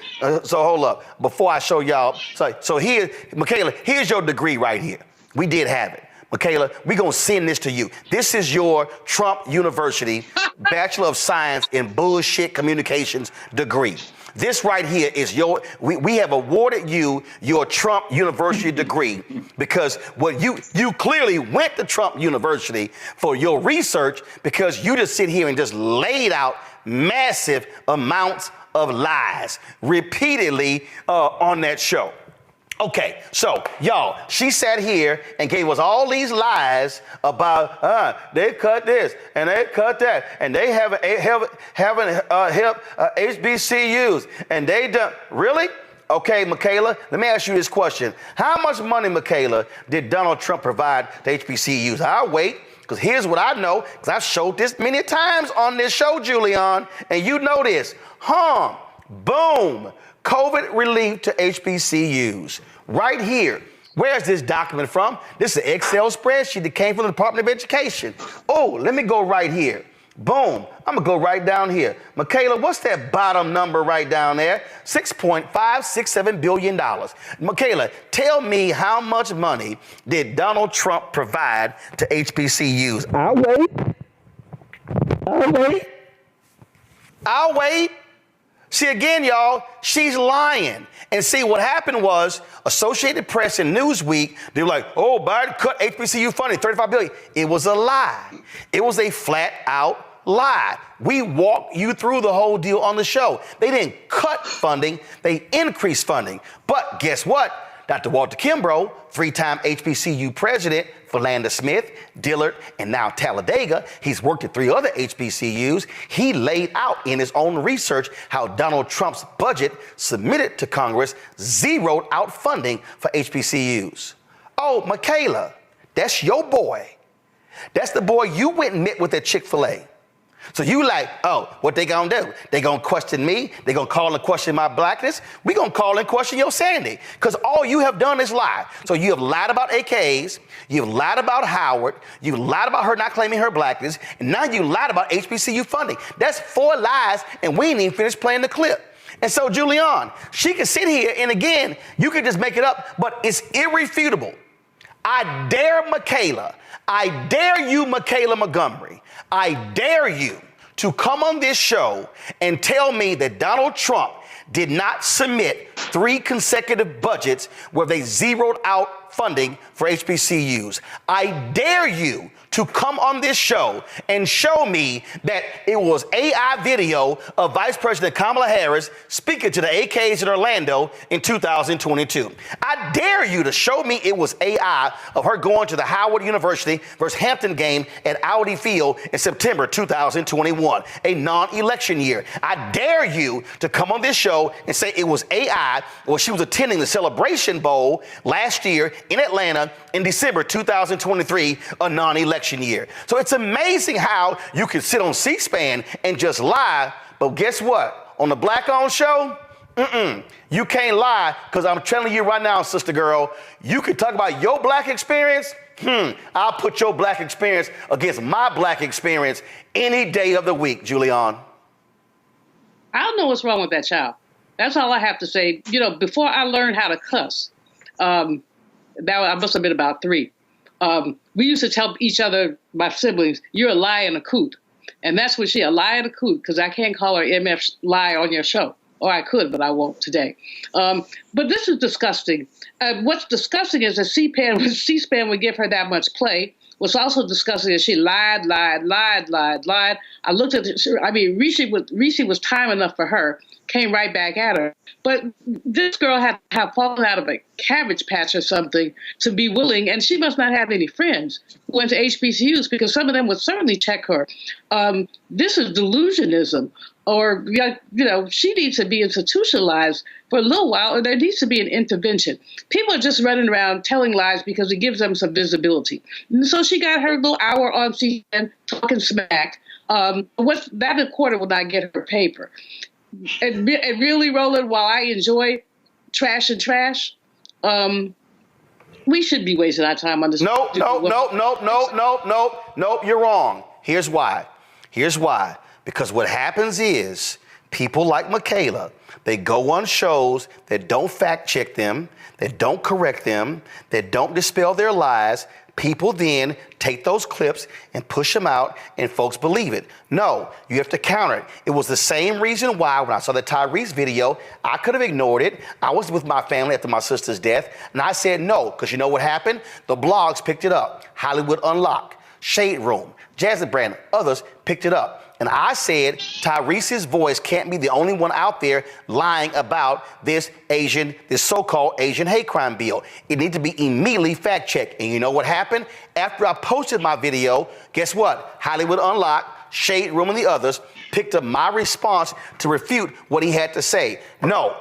so hold up, before I show y'all, so here, Michaela, here's your degree right here. We did have it. Michaela, we're going to send this to you. This is your Trump University Bachelor of Science in Bullshit Communications degree. This right here is we have awarded you your Trump University degree because you clearly went to Trump University for your research because you just sit here and just laid out massive amounts of lies repeatedly on that show. Okay, so y'all, she sat here and gave us all these lies about they cut this and they cut that and they haven't helped HBCUs and they done really. Okay, Michaela, let me ask you this question: how much money, Michaela, did Donald Trump provide to HBCUs? I'll wait. Because here's what I know, because I've showed this many times on this show, Julian, and you know this. Boom, COVID relief to HBCUs. Right here. Where's this document from? This is an Excel spreadsheet that came from the Department of Education. Oh, let me go right here. Boom, I'm gonna go right down here. Michaela, what's that bottom number right down there? $6.567 billion. Michaela, tell me how much money did Donald Trump provide to HBCUs? I'll wait. See, again, y'all, she's lying. And see, what happened was Associated Press and Newsweek, they were like, oh, Biden cut HBCU funding, $35 billion. It was a lie. It was a flat out lie. We walked you through the whole deal on the show. They didn't cut funding, they increased funding. But guess what? Dr. Walter Kimbrough, 3-time HBCU president, Philander Smith, Dillard, and now Talladega, he's worked at 3 other HBCUs. He laid out in his own research how Donald Trump's budget submitted to Congress zeroed out funding for HBCUs. Oh, Michaela, that's your boy. That's the boy you went and met with at Chick-fil-A. So you like, oh, what they gonna do? They gonna question me? They gonna call and question my blackness? We gonna call and question your sanity, because all you have done is lie. So you have lied about AKs, you've lied about Howard, you lied about her not claiming her blackness, and now you lied about HBCU funding. That's 4 lies, and we ain't even finished playing the clip. And so Julianne, she can sit here, and again, you can just make it up, but it's irrefutable. I dare Michaela, I dare you, Michaela Montgomery, I dare you to come on this show and tell me that Donald Trump did not submit 3 consecutive budgets where they zeroed out funding for HBCUs. I dare you to come on this show and show me that it was AI video of Vice President Kamala Harris speaking to the AKs in Orlando in 2022. I dare you to show me it was AI of her going to the Howard University versus Hampton game at Audi Field in September 2021, a non-election year. I dare you to come on this show and say it was AI when she was attending the Celebration Bowl last year in Atlanta in December 2023, a non-election year. So it's amazing how you can sit on C-SPAN and just lie, but guess what? On the Black On Show, you can't lie, because I'm telling you right now, sister girl, you can talk about your black experience. I'll put your black experience against my black experience any day of the week, Julianne. I don't know what's wrong with that child. That's all I have to say. You know, before I learned how to cuss, I must have been about 3. We used to tell each other, my siblings, you're a lie and a coot. And that's what a lie and a coot, because I can't call her MF lie on your show. Or I could, but I won't today. But this is disgusting. What's disgusting is that C-SPAN would give her that much play. What's also disgusting is she lied. I looked at it. I mean, Reese was time enough for her, came right back at her. But this girl had to have fallen out of a cabbage patch or something to be willing, and she must not have any friends who went to HBCUs, because some of them would certainly check her. This is delusionism. Or, you know, she needs to be institutionalized for a little while, or there needs to be an intervention. People are just running around telling lies because it gives them some visibility. And so she got her little hour on CNN talking smack. That reporter will not get her paper. And really, Roland, while I enjoy trash, we should be wasting our time on this. No, you're wrong. Here's why. Because what happens is people like Michaela, they go on shows that don't fact check them, that don't correct them, that don't dispel their lies. People then take those clips and push them out, and folks believe it. No, you have to counter it. It was the same reason why when I saw the Tyrese video, I could have ignored it. I was with my family after my sister's death, and I said no, because you know what happened? The blogs picked it up. Hollywood Unlocked, Shade Room, Jasmine Brand, others picked it up. And I said, Tyrese's voice can't be the only one out there lying about this so-called Asian hate crime bill. It needs to be immediately fact-checked. And you know what happened? After I posted my video, guess what? Hollywood Unlocked, Shade Room, and the others picked up my response to refute what he had to say. No,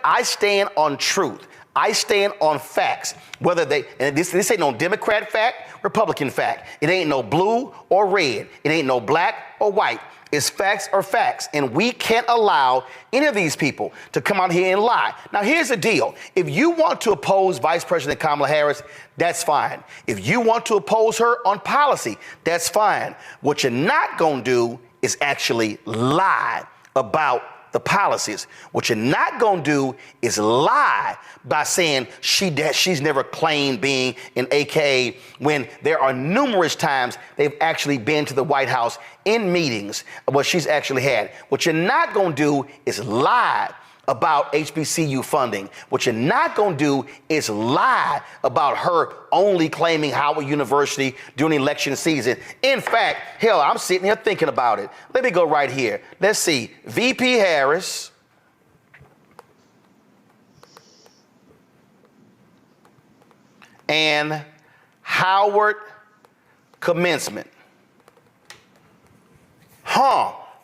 I stand on truth. I stand on facts. Whether this ain't no Democrat fact, Republican fact. It ain't no blue or red. It ain't no black or white. It's facts or facts. And we can't allow any of these people to come out here and lie. Now, here's the deal. If you want to oppose Vice President Kamala Harris, that's fine. If you want to oppose her on policy, that's fine. What you're not going to do is actually lie about the policies. What you're not going to do is lie by saying she's never claimed being an AKA, when there are numerous times they've actually been to the White House in meetings what she's actually had. What you're not going to do is lie about HBCU funding. What you're not going to do is lie about her only claiming Howard University during election season. In fact, hell, I'm sitting here thinking about it. Let me go right here. Let's see. VP Harris. And Howard commencement.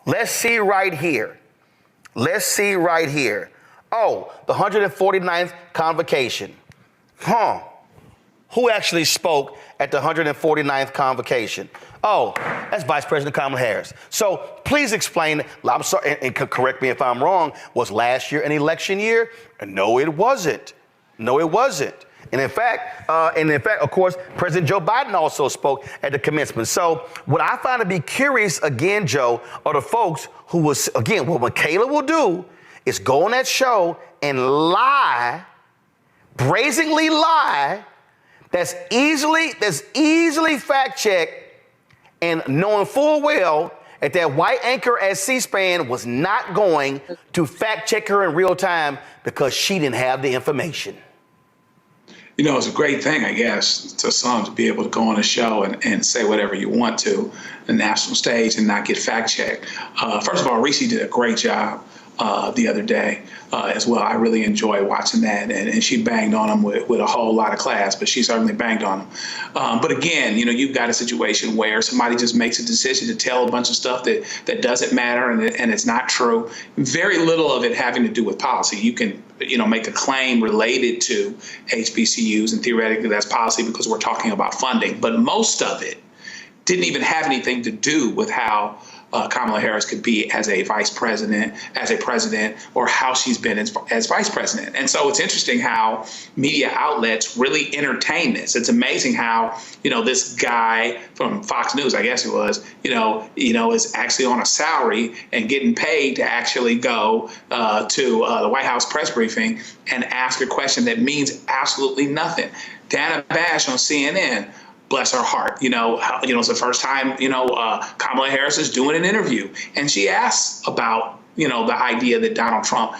Let's see right here. Let's see right here. Oh, the 149th convocation. Who actually spoke at the 149th convocation? Oh, that's Vice President Kamala Harris. So please explain, I'm sorry, and correct me if I'm wrong, was last year an election year? No, it wasn't. No, it wasn't. And in fact, of course, President Joe Biden also spoke at the commencement. So what I find to be curious, again, Joe, are the folks who was, again, what Michaela will do is go on that show and lie, brazenly lie, that's easily fact-checked, and knowing full well that white anchor at C-SPAN was not going to fact-check her in real time because she didn't have the information. You know, it's a great thing, I guess, to some to be able to go on a show and say whatever you want to the national stage and not get fact-checked. First of all, Reese did a great job the other day as well. I really enjoyed watching that, and she banged on him with a whole lot of class, but she certainly banged on him. But again, you know, you've got a situation where somebody just makes a decision to tell a bunch of stuff that doesn't matter and it's not true. Very little of it having to do with policy. You can, you know, make a claim related to HBCUs, and theoretically that's policy because we're talking about funding. But most of it didn't even have anything to do with how Kamala Harris could be as a vice president, as a president, or how she's been as vice president. And so it's interesting how media outlets really entertain this. It's amazing how, you know, this guy from Fox News, I guess it was, you know, is actually on a salary and getting paid to actually go to the White House press briefing and ask a question that means absolutely nothing. Dana Bash on CNN, bless her heart, it's the first time, Kamala Harris is doing an interview, and she asks about, the idea that Donald Trump,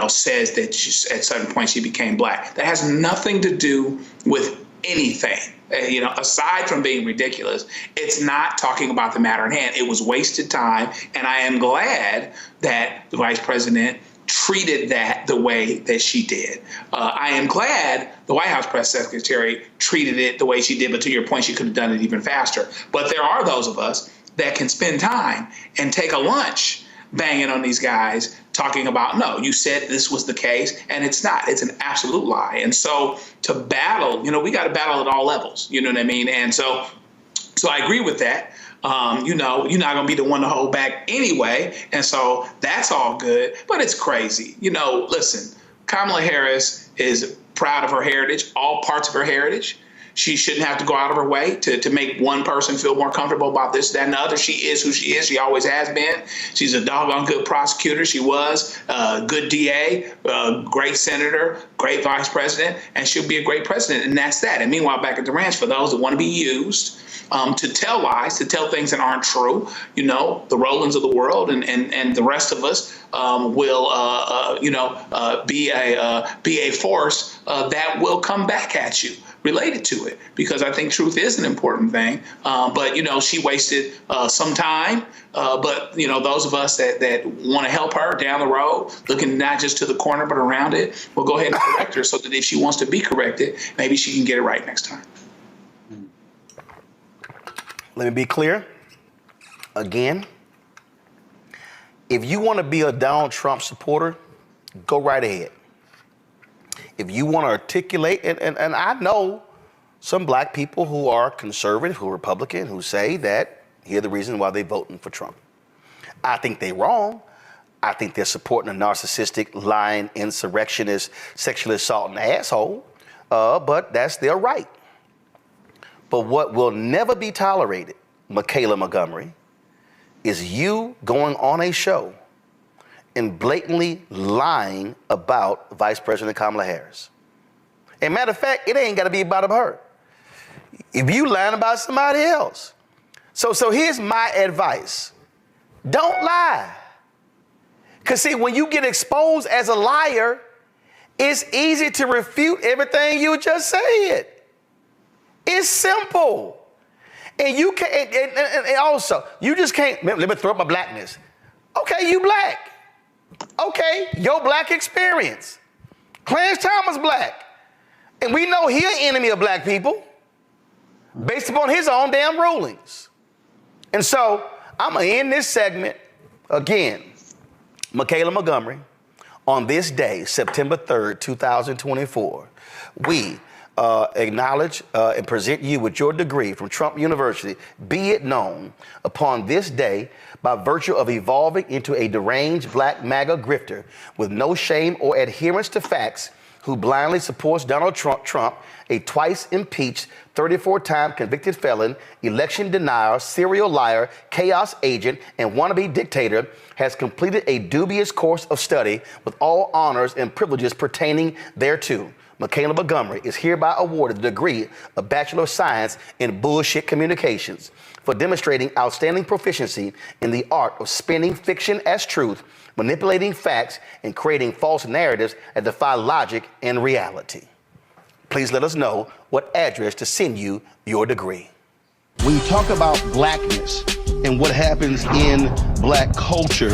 says that at certain point she became black. That has nothing to do with anything. Aside from being ridiculous, it's not talking about the matter at hand. It was wasted time, and I am glad that the vice president treated that the way that she did. I am glad the White House press secretary treated it the way she did, but to your point, she could have done it even faster. But there are those of us that can spend time and take a lunch banging on these guys talking about, no, you said this was the case, and it's not. It's an absolute lie. And so to battle, we got to battle at all levels. You know what I mean? And so I agree with that. You're not going to be the one to hold back anyway. And so that's all good. But it's crazy. Listen, Kamala Harris is proud of her heritage, all parts of her heritage. She shouldn't have to go out of her way to make one person feel more comfortable about this, that, and the other. She is who she is. She always has been. She's a doggone good prosecutor. She was a good DA, great senator, great vice president, and she'll be a great president. And that's that. And meanwhile, back at the ranch, for those that want to be used to tell lies, to tell things that aren't true, the Rolands of the world and the rest of us will, be a force that will come back at you related to it, because I think truth is an important thing. But, she wasted some time. But, those of us that want to help her down the road, looking not just to the corner, but around it, we'll go ahead and correct her so that if she wants to be corrected, maybe she can get it right next time. Let me be clear. Again, if you want to be a Donald Trump supporter, go right ahead. If you want to articulate, and I know some black people who are conservative, who are Republican, who say that here's the reason why they're voting for Trump. I think they're wrong. I think they're supporting a narcissistic, lying, insurrectionist, sexually assaulting asshole, but that's their right. But what will never be tolerated, Michaela Montgomery, is you going on a show and blatantly lying about Vice President Kamala Harris. And matter of fact, it ain't got to be about her. If you lying about somebody else. So here's my advice. Don't lie. Because see, when you get exposed as a liar, it's easy to refute everything you just said. It's simple. And you can't, and also, you just can't, let me throw up my blackness. Okay, you black. Okay, your black experience. Clarence Thomas black. And we know he's an enemy of black people based upon his own damn rulings. And so I'm going to end this segment again. Michaela Montgomery, on this day, September 3rd, 2024, we acknowledge and present you with your degree from Trump University, be it known, upon this day, by virtue of evolving into a deranged Black MAGA grifter with no shame or adherence to facts, who blindly supports Donald Trump, a twice impeached, 34-time convicted felon, election denier, serial liar, chaos agent, and wannabe dictator, has completed a dubious course of study with all honors and privileges pertaining thereto. Michaela Montgomery is hereby awarded the degree of Bachelor of Science in Bullshit Communications for demonstrating outstanding proficiency in the art of spinning fiction as truth, manipulating facts, and creating false narratives that defy logic and reality. Please let us know what address to send you your degree. When you talk about blackness and what happens in black culture,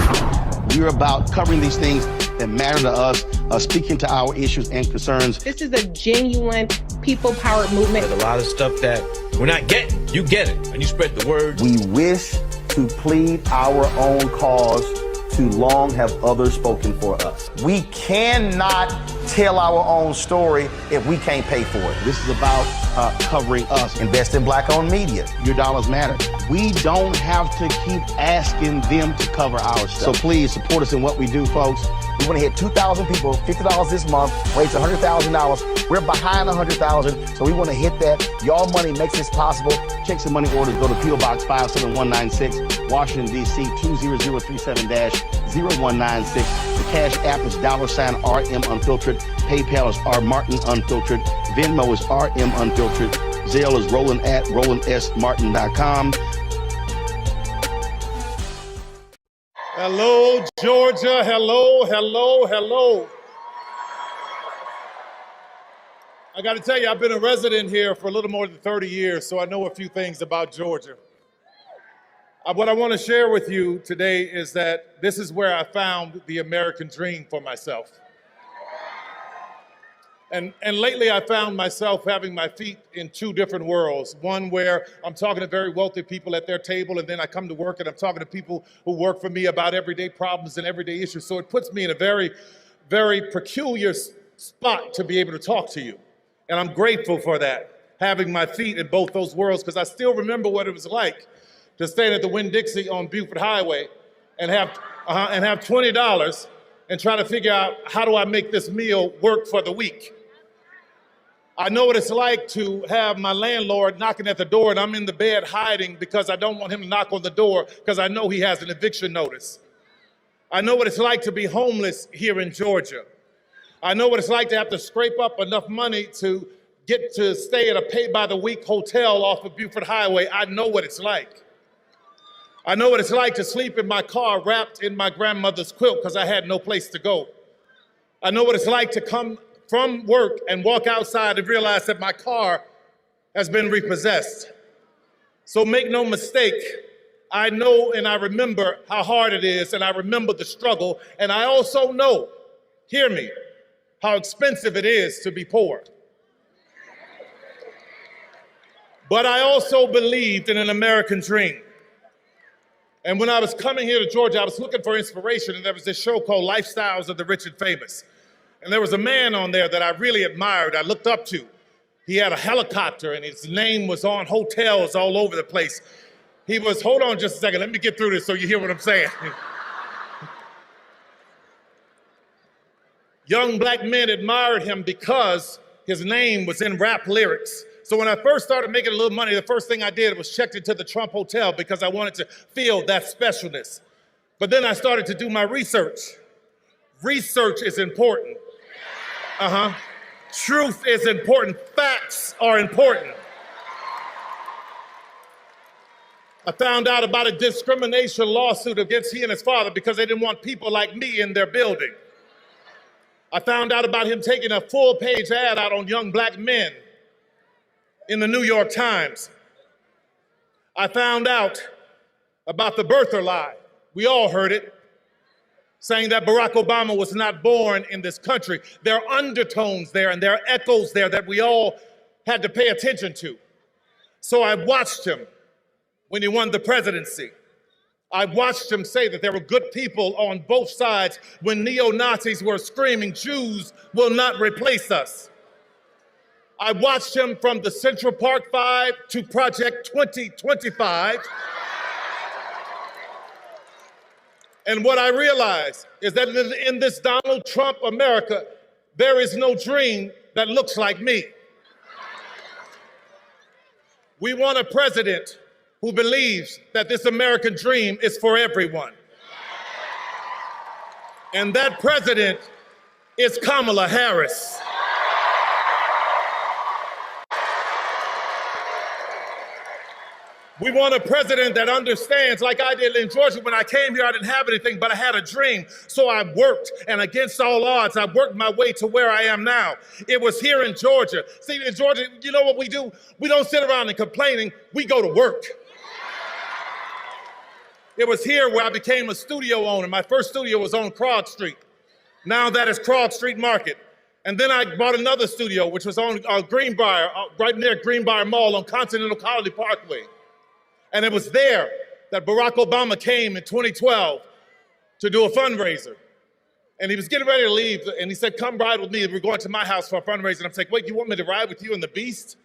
we're about covering these things that matter to us, speaking to our issues and concerns. This is a genuine people-powered movement. There's a lot of stuff that we're not getting. You get it, and you spread the word. We wish to plead our own cause. Too long have others spoken for us. We cannot tell our own story if we can't pay for it. This is about covering us. Invest in black-owned media. Your dollars matter. We don't have to keep asking them to cover our stuff. So please support us in what we do, folks. We want to hit 2,000 people, $50 this month, raise $100,000. We're behind 100,000, so we want to hit that. Y'all money makes this possible. Checks and money orders go to P.O. Box 57196, Washington, D.C. 20037-0196. The Cash App is $RM Unfiltered. PayPal is R Martin Unfiltered. Venmo is RM Unfiltered. Zelle is Roland at RolandSMartin.com. Hello, Georgia. Hello, hello, hello. I got to tell you, I've been a resident here for a little more than 30 years, so I know a few things about Georgia. What I want to share with you today is that this is where I found the American dream for myself. And lately I found myself having my feet in two different worlds. One where I'm talking to very wealthy people at their table, and then I come to work and I'm talking to people who work for me about everyday problems and everyday issues. So it puts me in a very, very peculiar spot to be able to talk to you. And I'm grateful for that, having my feet in both those worlds, because I still remember what it was like to stand at the Winn-Dixie on Beaufort Highway and have $20 and try to figure out, how do I make this meal work for the week? I know what it's like to have my landlord knocking at the door and I'm in the bed hiding because I don't want him to knock on the door because I know he has an eviction notice. I know what it's like to be homeless here in Georgia. I know what it's like to have to scrape up enough money to get to stay at a pay-by-the-week hotel off of Beaufort Highway. I know what it's like. I know what it's like to sleep in my car wrapped in my grandmother's quilt because I had no place to go. I know what it's like to come from work and walk outside and realize that my car has been repossessed. So make no mistake, I know and I remember how hard it is, and I remember the struggle, and I also know, hear me, how expensive it is to be poor. But I also believed in an American dream. And when I was coming here to Georgia, I was looking for inspiration, and there was this show called Lifestyles of the Rich and Famous. And there was a man on there that I really admired, I looked up to. He had a helicopter and his name was on hotels all over the place. He was, hold on just a second, let me get through this so you hear what I'm saying. Young black men admired him because his name was in rap lyrics. So when I first started making a little money, the first thing I did was checked into the Trump Hotel because I wanted to feel that specialness. But then I started to do my research. Research is important. Truth is important. Facts are important. I found out about a discrimination lawsuit against he and his father because they didn't want people like me in their building. I found out about him taking a full-page ad out on young black men in the New York Times. I found out about the birther lie. We all heard it, saying that Barack Obama was not born in this country. There are undertones there and there are echoes there that we all had to pay attention to. So I watched him when he won the presidency. I watched him say that there were good people on both sides when neo-Nazis were screaming, "Jews will not replace us." I watched him from the Central Park 5 to Project 2025. And what I realized is that in this Donald Trump America, there is no dream that looks like me. We want a president who believes that this American dream is for everyone. And that president is Kamala Harris. We want a president that understands, like I did in Georgia. When I came here, I didn't have anything, but I had a dream. So I worked, and against all odds, I worked my way to where I am now. It was here in Georgia. See, in Georgia, you know what we do? We don't sit around and complaining. We go to work. It was here where I became a studio owner. My first studio was on Krog Street. Now that is Krog Street Market. And then I bought another studio, which was on Greenbrier, right near Greenbrier Mall on Continental Colony Parkway. And it was there that Barack Obama came in 2012 to do a fundraiser. And he was getting ready to leave, and he said, "Come ride with me. We're going to my house for a fundraiser." And I'm like, "Wait, you want me to ride with you in the Beast?"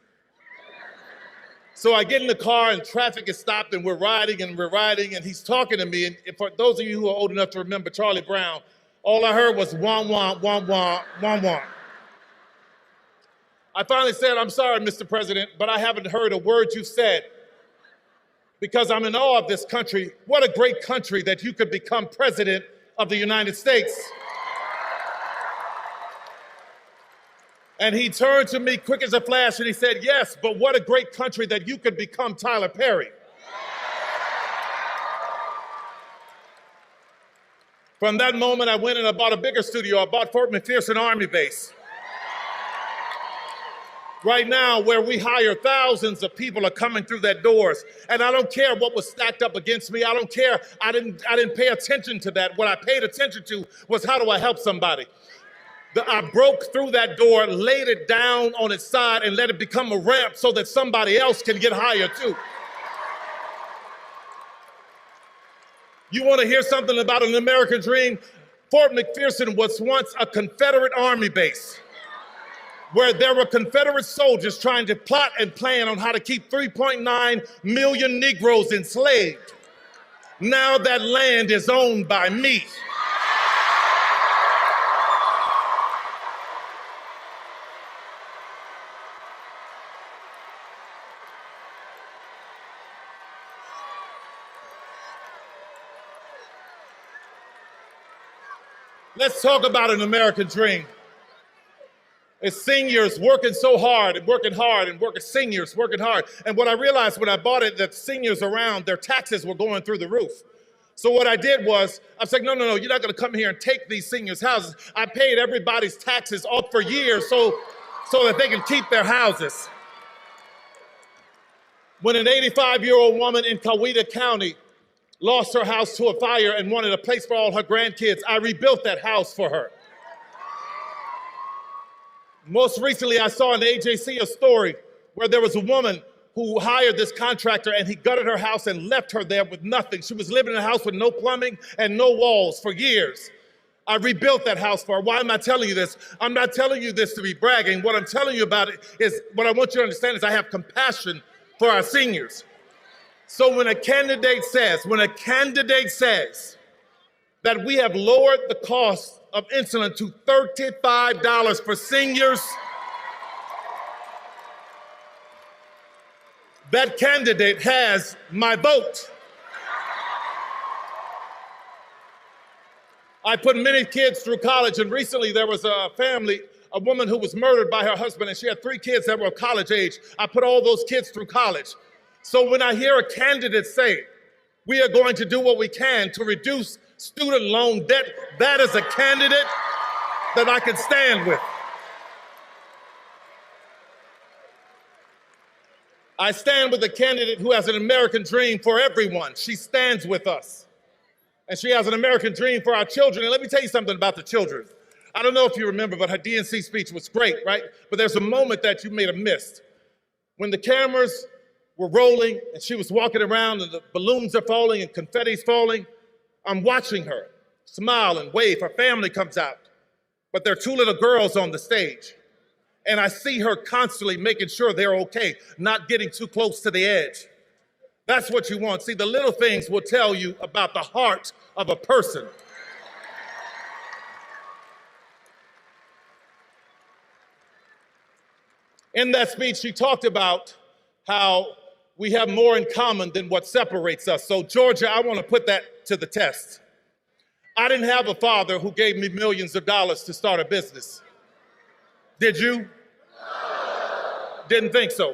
So I get in the car, and traffic is stopped, and we're riding, and he's talking to me. And for those of you who are old enough to remember Charlie Brown, all I heard was wah, wah, wah, wah, wah, wah. I finally said, "I'm sorry, Mr. President, but I haven't heard a word you said, because I'm in awe of this country. What a great country that you could become president of the United States." And he turned to me quick as a flash and he said, "Yes, but what a great country that you could become Tyler Perry." From that moment, I went and I bought a bigger studio. I bought Fort McPherson Army Base. Right now, where we hire thousands of people are coming through that doors. And I don't care what was stacked up against me. I don't care. I didn't pay attention to that. What I paid attention to was, how do I help somebody? I broke through that door, laid it down on its side, and let it become a ramp so that somebody else can get higher too. You want to hear something about an American dream? Fort McPherson was once a Confederate Army base, where there were Confederate soldiers trying to plot and plan on how to keep 3.9 million Negroes enslaved. Now that land is owned by me. Let's talk about an American dream. It's seniors working so hard and working hard and seniors working hard. And what I realized when I bought it, that seniors around, their taxes were going through the roof. So what I did was, I was like, no, you're not gonna come here and take these seniors' houses. I paid everybody's taxes off for years so that they can keep their houses. When an 85-year-old woman in Coweta County lost her house to a fire and wanted a place for all her grandkids, I rebuilt that house for her. Most recently, I saw in the AJC a story where there was a woman who hired this contractor and he gutted her house and left her there with nothing. She was living in a house with no plumbing and no walls for years. I rebuilt that house for her. Why am I telling you this? I'm not telling you this to be bragging. What I'm telling you about it is, what I want you to understand is I have compassion for our seniors. So when a candidate says that we have lowered the cost of insulin to $35 for seniors, that candidate has my vote. I put many kids through college, and recently there was a woman who was murdered by her husband, and she had 3 kids that were college age. I put all those kids through college. So when I hear a candidate say, we are going to do what we can to reduce student loan debt, that is a candidate that I can stand with. I stand with a candidate who has an American dream for everyone. She stands with us. And she has an American dream for our children. And let me tell you something about the children. I don't know if you remember, but her DNC speech was great, right? But there's a moment that you may have missed. When the cameras were rolling and she was walking around and the balloons are falling and confetti's falling, I'm watching her smile and wave. Her family comes out. But there are two little girls on the stage. And I see her constantly making sure they're okay, not getting too close to the edge. That's what you want. See, the little things will tell you about the heart of a person. In that speech, she talked about how we have more in common than what separates us. So, Georgia, I want to put that to the test. I didn't have a father who gave me millions of dollars to start a business. Did you? Didn't think so.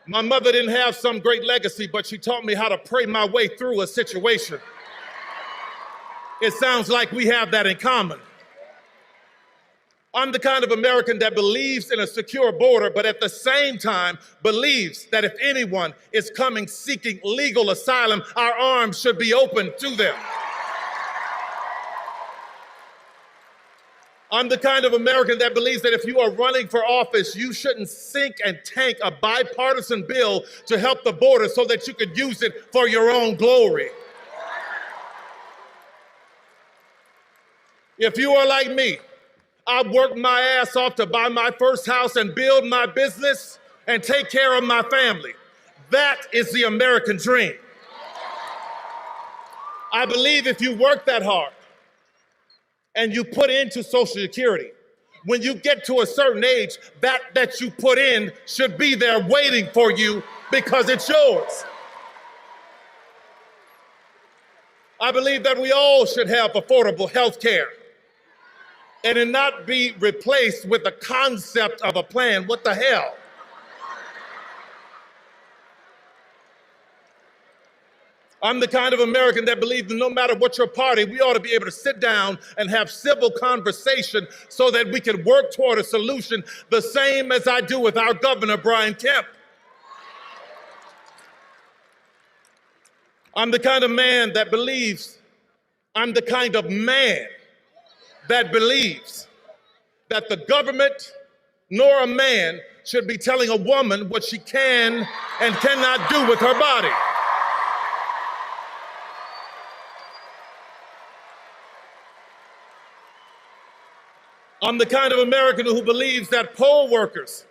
My mother didn't have some great legacy, but she taught me how to pray my way through a situation. It sounds like we have that in common. I'm the kind of American that believes in a secure border, but at the same time believes that if anyone is coming seeking legal asylum, our arms should be open to them. I'm the kind of American that believes that if you are running for office, you shouldn't sink and tank a bipartisan bill to help the border so that you could use it for your own glory. If you are like me, I worked my ass off to buy my first house and build my business and take care of my family. That is the American dream. I believe if you work that hard and you put into Social Security, when you get to a certain age, that you put in should be there waiting for you because it's yours. I believe that we all should have affordable health care and it not be replaced with the concept of a plan. What the hell? I'm the kind of American that believes that no matter what your party, we ought to be able to sit down and have civil conversation so that we can work toward a solution the same as I do with our governor, Brian Kemp. I'm the kind of man that believes, I'm the kind of man that believes that the government nor a man should be telling a woman what she can and cannot do with her body. I'm the kind of American who believes that poll workers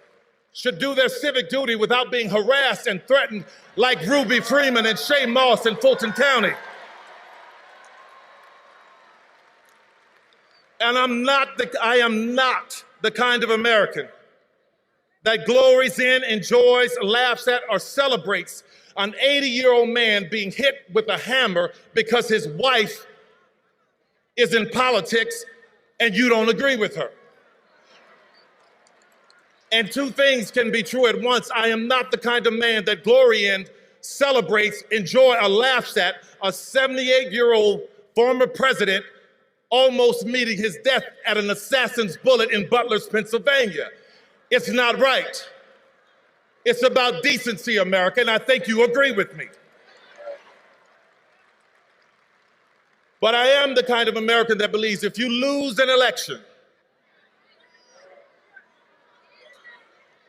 should do their civic duty without being harassed and threatened like Ruby Freeman and Shay Moss in Fulton County. And I am not the kind of American that glories in, enjoys, laughs at, or celebrates an 80-year-old man being hit with a hammer because his wife is in politics and you don't agree with her. And two things can be true at once. I am not the kind of man that glory in, celebrates, enjoy, or laughs at a 78-year-old former president almost meeting his death at an assassin's bullet in Butler's, Pennsylvania. It's not right. It's about decency, America, and I think you agree with me. But I am the kind of American that believes if you lose an election,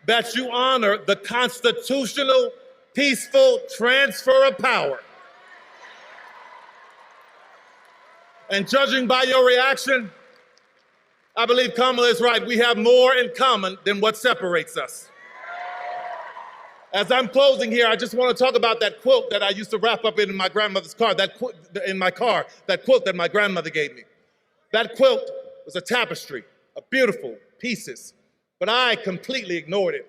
that you honor the constitutional, peaceful transfer of power. And judging by your reaction, I believe Kamala is right. We have more in common than what separates us. As I'm closing here, I just want to talk about that quilt that I used to wrap up in my grandmother's car, that quilt that my grandmother gave me. That quilt was a tapestry of beautiful pieces, but I completely ignored it.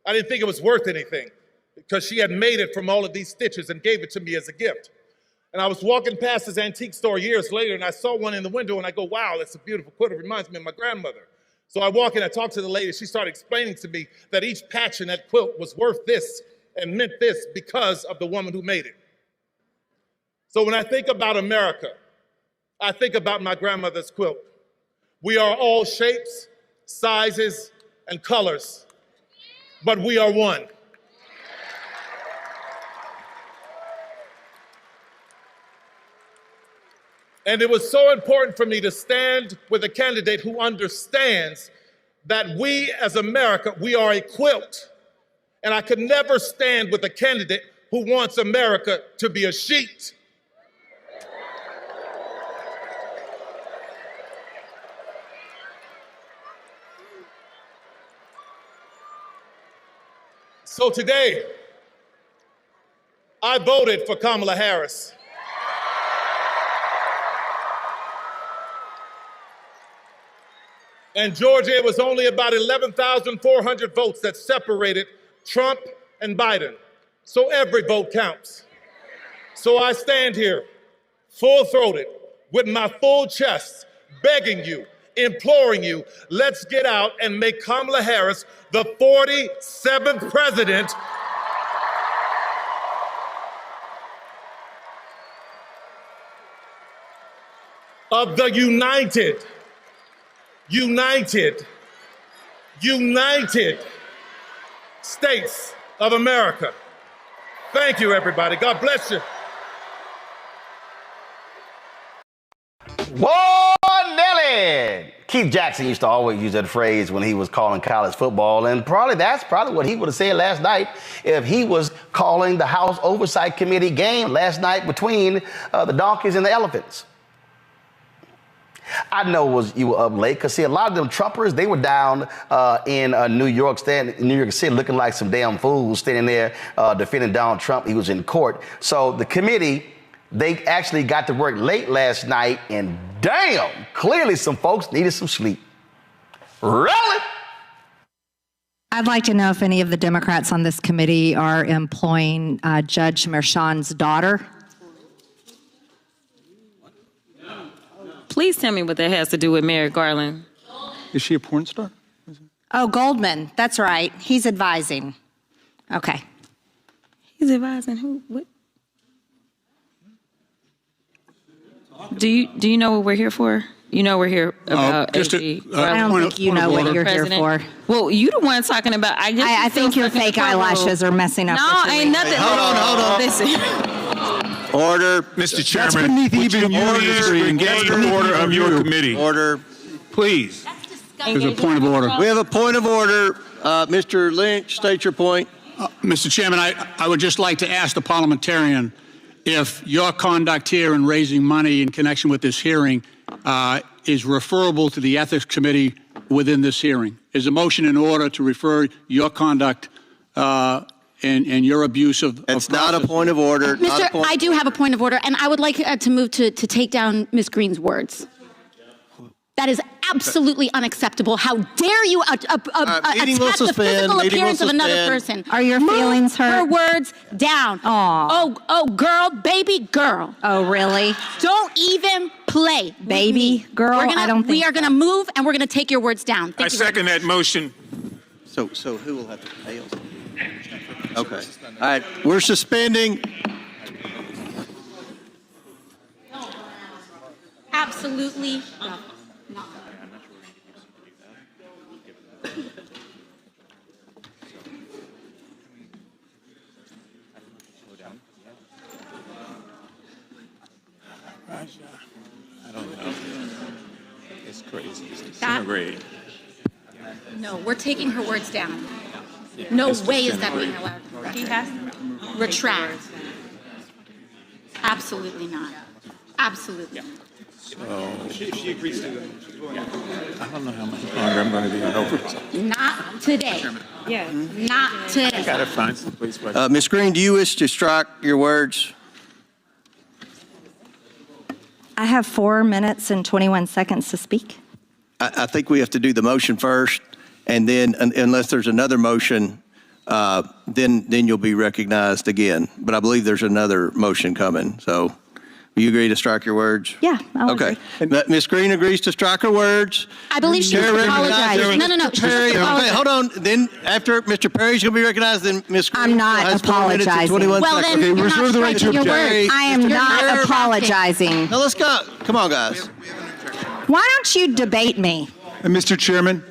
I didn't think it was worth anything because she had made it from all of these stitches and gave it to me as a gift. And I was walking past this antique store years later and I saw one in the window and I go, wow, that's a beautiful quilt. It reminds me of my grandmother. So I walk in, I talk to the lady. She started explaining to me that each patch in that quilt was worth this and meant this because of the woman who made it. So when I think about America, I think about my grandmother's quilt. We are all shapes, sizes, and colors, but we are one. And it was so important for me to stand with a candidate who understands that we as America, we are a quilt. And I could never stand with a candidate who wants America to be a sheet. So today, I voted for Kamala Harris. And Georgia, it was only about 11,400 votes that separated Trump and Biden. So every vote counts. So I stand here, full-throated, with my full chest, begging you, imploring you, let's get out and make Kamala Harris the 47th president of the United States of America. Thank you, everybody. God bless you. Whoa, Nelly! Keith Jackson used to always use that phrase when he was calling college football, and that's probably what he would have said last night if he was calling the House Oversight Committee game last night between the donkeys and the elephants. I know you were up late because, see, a lot of them Trumpers, they were down in New York City looking like some damn fools standing there defending Donald Trump. He was in court. So the committee, they actually got to work late last night, and damn, clearly some folks needed some sleep. Really? I'd like to know if any of the Democrats on this committee are employing Judge Merchan's daughter. Please tell me what that has to do with Merrick Garland. Is she a porn star? Oh, Goldman. That's right. He's advising. Okay. He's advising who? What? Do you know what we're here for? You know we're here about AG. I don't think you know what you're here for. Well, you the one talking about. I think your fake eyelashes are messing up. No, ain't nothing. Hold on. Listen. Order. Mr. Chairman, would you engage the order of your committee? Order. Please. There's a point of order. We have a point of order. Mr. Lynch, state your point. Mr. Chairman, I would just like to ask the parliamentarian if your conduct here in raising money in connection with this hearing is referable to the Ethics Committee within this hearing. Is a motion in order to refer your conduct and your abuse of It's not a point of order. Mr. I do have a point of order, and I would like to move to take down Ms. Green's words. That is absolutely unacceptable. How dare you attack the physical appearance of another person? Are your feelings hurt? Her words down. Aw. Oh, girl, baby girl. Oh, really? Don't even play. Baby girl? I don't think we are going to move, and we're going to take your words down. I second that motion. So who will have to pay? Okay. All right. We're suspending. Absolutely not. I don't know. It's crazy. It's great. No, we're taking her words down. No way is that being allowed. He has to retract. Absolutely not. Absolutely. So she agrees to it. I don't know how much longer I'm going to be on over. Not today. Yeah. Not today. I got to find some place. Ms. Green, do you wish to strike your words? I have 4 minutes and 21 seconds to speak. I think we have to do the motion first, and then unless there's another motion, then you'll be recognized again. But I believe there's another motion coming. So You agree to strike your words? Yeah. I'll Okay. agree. Ms. Green agrees to strike her words. I believe she Chair apologized. recognizes No. Mr. She Perry. apologized. Okay, hold on. Then after Mr. Perry's going to be recognized, then Ms. Green I'm not has 4 minutes and apologizing. 21 Well, seconds. then you're not reserve the right to striking your object. words. I am not apologizing. Now let's go. Come on, guys. Why don't you debate me? Mr. Chairman,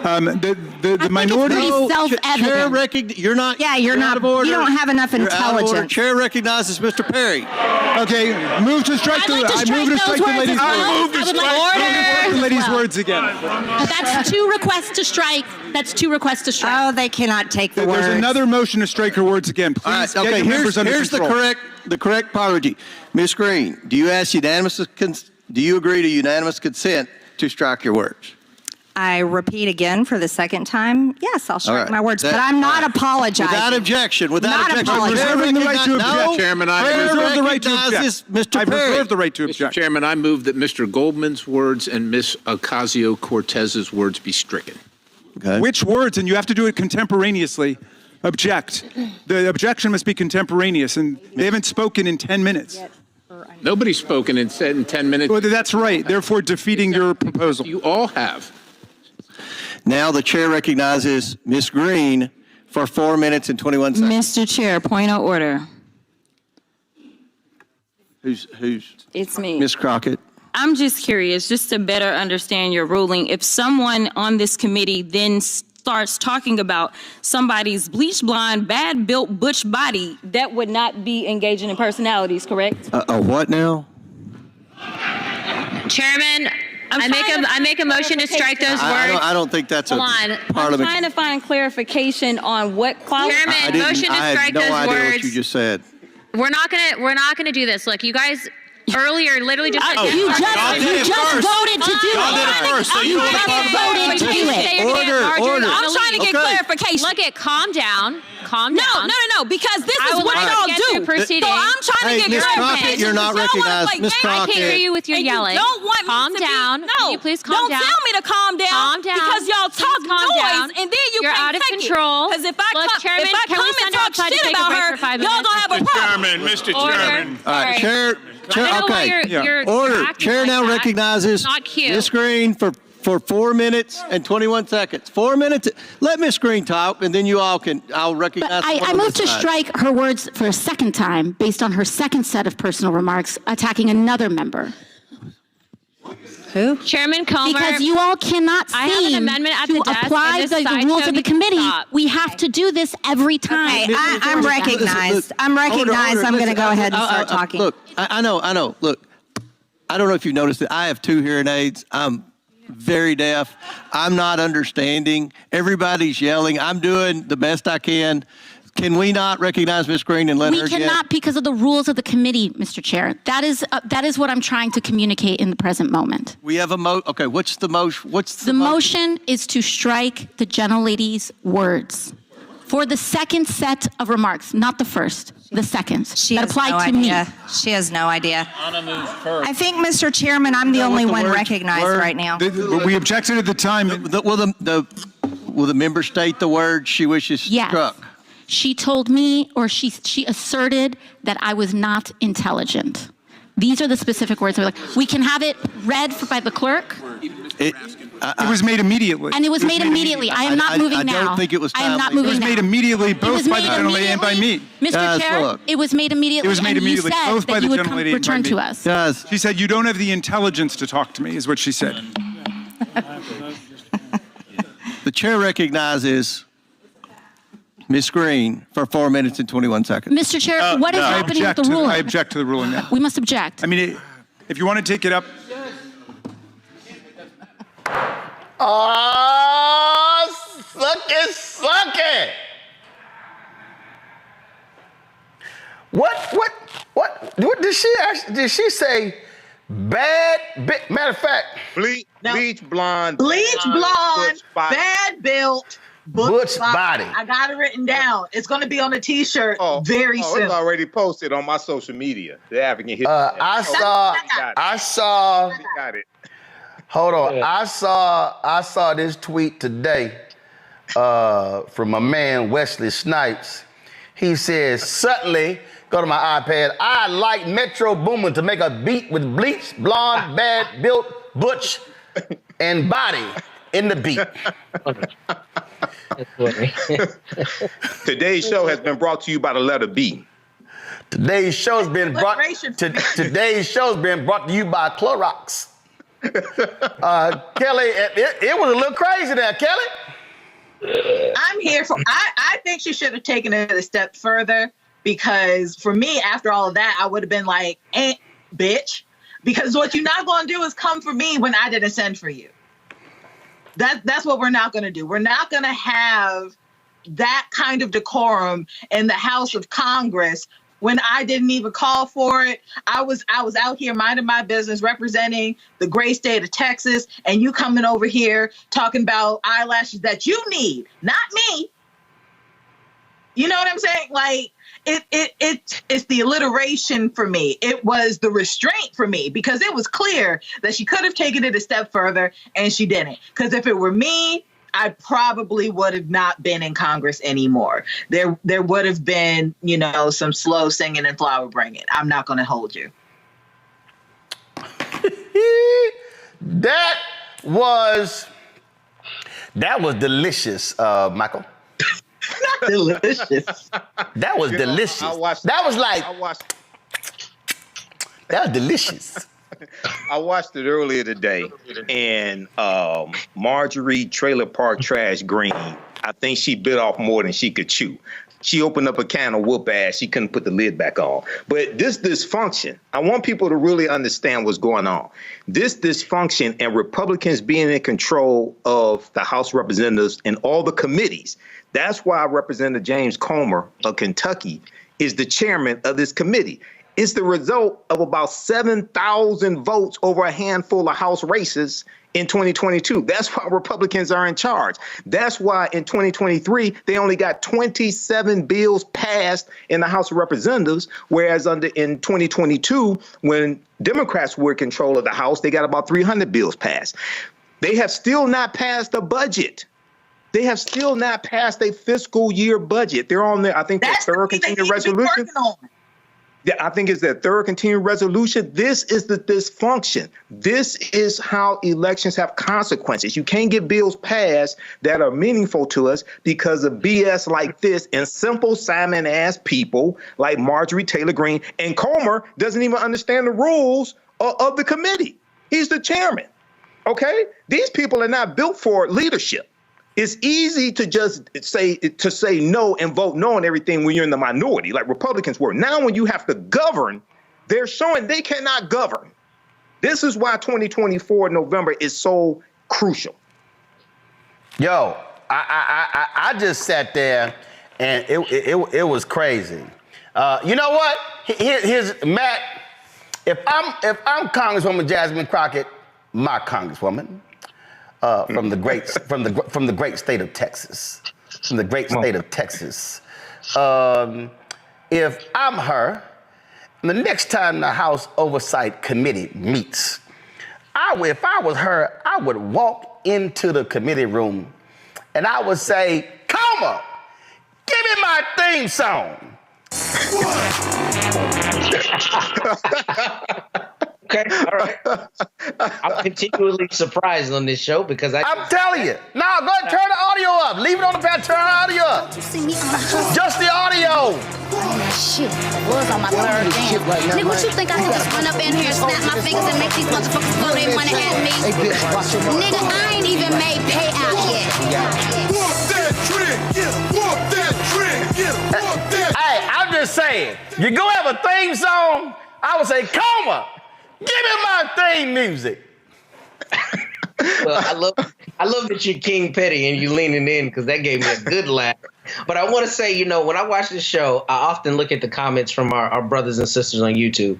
the minority. pretty self-evident. You're not. Yeah, you're not. out of order. You don't have enough You're out of order. intelligence. Chair recognizes Mr. Perry. Okay, move to strike the. I move to strike the lady's Order. the lady's words again. That's 2 requests to strike. That's 2 requests to strike. Oh, they cannot take the words. There's another motion to strike her words again. Please All right, get okay, your members under here's control. the correct apology. Ms. Green, do you agree to unanimous consent to strike your words? I repeat again for the second time. Yes, I'll strike right. my words, but I'm not apologizing. Without objection. Not apologizing. Reserving the right to object. No, Chairman, I reserve the right to object. Mr. I Perry. reserve the right to Mr. object. Chairman, I move that Mr. Goldman's words and Ms. Ocasio-Cortez's words be stricken. Okay. Which words? And you have to do it contemporaneously. Object. The objection must be contemporaneous, and they haven't spoken in 10 minutes. Nobody's spoken in 10 minutes. Well, that's right. Therefore, defeating your proposal. You all have. Now the chair recognizes Ms. Green for 4 minutes and 21 seconds. Mr. Chair, point of order. Who's? It's me. Ms. Crockett. I'm just curious, just to better understand your ruling. If someone on this committee then starts talking about somebody's bleach blonde, bad built butch body, that would not be engaging in personalities, correct? What now? Chairman, I make a motion to strike those words. I don't think that's Hold a on. parliament. I'm trying to find clarification on what qualifies. Chairman, motion to strike I those had no idea words. what you just said. We're not gonna do this. Look, you guys earlier literally just said You just voted to do Y'all did it it. first, so you want to talk about voted it? to do it. Order. I'm trying to get clarification. Look at calm down. No, because this is what y'all do. So I'm trying to get Ms. clarification. Crockett, you're not recognized. Ms. I can't hear Crockett. you with your And you yelling. don't want me calm to down. Be, Can you please calm don't down? tell me to calm down. Calm down. Because y'all talk Please calm noise, down. and then You're can't out of take control. Because if I Look, come, Chairman, if I can we come send and her talk outside to shit take a about break her, for 5 y'all minutes? gonna have a problem. Mr. Order. Chairman. All right, Sorry. Chair, I don't know why okay. you're Order. acting Chair like now that. recognizes Not cute. Ms. Green for 4 minutes and 21 seconds. 4 minutes. Let Ms. Green talk, and then you all can. I'll recognize. I move to strike her words for a second time based on her second set of personal remarks attacking another member. Who? Chairman Comer. Because you all cannot I have an seem amendment at to the desk, apply and this the sideshow rules of the needs to committee. stop. We have to do this every time. Hey, I'm recognized. I'm recognized. I'm going to go ahead and start talking. Look, I know. Look, I don't know if you noticed it. I have 2 hearing aids. I'm very deaf. I'm not understanding. Everybody's yelling. I'm doing the best I can. Can we not recognize Ms. Green and let her We get? cannot because of the rules of the committee, Mr. Chair. That is what I'm trying to communicate in the present moment. We have a okay, what's the motion? The motion is to strike the gentlelady's words for the second set of remarks, not the first, the second. She that has applied no to idea. me. She has no idea. Anna moves first. I think, Mr. Chairman, I'm the only one recognized right now. We objected at the time. Will the member state the words she wishes Yes. struck? She told me, or she asserted that I was not intelligent. These are the specific words. We can have it read by the clerk. It was made immediately. And it was made immediately. I am not moving now. I don't think it was I am not timely. moving It was now. made immediately, It both was by the made gentlelady and by me. Mr. Chair, look. it was made immediately. It was made immediately, and you both said by that the you would gentlelady and by return me. to us. Guys, She said, you don't have the intelligence to talk to me, is what she said. the chair recognizes Ms. Green for 4 minutes and 21 seconds. Mr. Chair, what is happening with the ruling? I object to the ruling now. We must object. I mean, if you want to take it up. Suck it. What did she actually, did she say? Matter of fact, Bleach Blonde. Bleach Blonde, bad built, Butch Body. I got it written down. It's going to be on a T-shirt very soon. It's already posted on my social media. The African history. I saw. Got it. Hold on. I saw this tweet today from my man Wesley Snipes. He says, suddenly Go to my iPad. I like Metro Boomin to make a beat with Bleach, Blonde, Bad, Built, Butch, and Body in the beat. Today's show has been brought to you by the letter B. Today's show's been brought to you by Clorox. Kelly, it was a little crazy there, Kelly. I'm here for. I think she should have taken it a step further, because for me, after all of that, I would have been like, "Ain't bitch," because what you're not going to do is come for me when I didn't send for you. That's what we're not going to do. We're not going to have that kind of decorum in the House of Congress when I didn't even call for it. I was out here minding my business, representing the great state of Texas, and you coming over here talking about eyelashes that you need, not me. You know what I'm saying? Like, it's the alliteration for me. It was the restraint for me, because it was clear that she could have taken it a step further, and she didn't. Because if it were me, I probably would have not been in Congress anymore. There would have been, some slow singing and flower bringing. I'm not going to hold you. That was delicious, Michael. Not delicious. That was delicious. That was delicious. I watched it earlier today, and Marjorie Trailer Park Trash Green, I think she bit off more than she could chew. She opened up a can of whoop ass. She couldn't put the lid back on. But this dysfunction, I want people to really understand what's going on. This dysfunction and Republicans being in control of the House of Representatives and all the committees. That's why Representative James Comer of Kentucky is the chairman of this committee. It's the result of about 7,000 votes over a handful of House races in 2022. That's why Republicans are in charge. That's why in 2023, they only got 27 bills passed in the House of Representatives, whereas in 2022, when Democrats were in control of the House, they got about 300 bills passed. They have still not passed a budget. They have still not passed a fiscal year budget. They're on there. I think that's the third continuing resolution. Yeah, I think it's their third continuing resolution. This is the dysfunction. This is how elections have consequences. You can't get bills passed that are meaningful to us because of BS like this and simple Simon-ass people like Marjorie Taylor Greene. And Comer doesn't even understand the rules of the committee. He's the chairman. Okay? These people are not built for leadership. It's easy to just say no and vote no on everything when you're in the minority, like Republicans were. Now, when you have to govern, they're showing they cannot govern. This is why 2024 November is so crucial. Yo, I just sat there and it was crazy. You know what? Here's Matt. If I'm Congresswoman Jasmine Crockett, my Congresswoman. From the great state of Texas, if I'm her, the next time the House Oversight Committee meets, if I was her, I would walk into the committee room and I would say, Comer, give me my theme song. Okay, all right. I'm continually surprised on this show because I'm telling you. No, go ahead, turn the audio up. Leave it on the pad, turn the audio up. Just the audio. Shit, I was on my third game. Nigga, what you think I can just run up in here, snap my fingers, and make these motherfuckers throw their money at me? Nigga, I ain't even made payout yet. Walk that trick, walk that trick, Hey, I'm just saying, you go have a theme song, I would say, Comer, give me my theme music. Well, I love that you're King Petty and you leaning in because that gave me a good laugh. But I want to say, when I watch this show, I often look at the comments from our brothers and sisters on YouTube.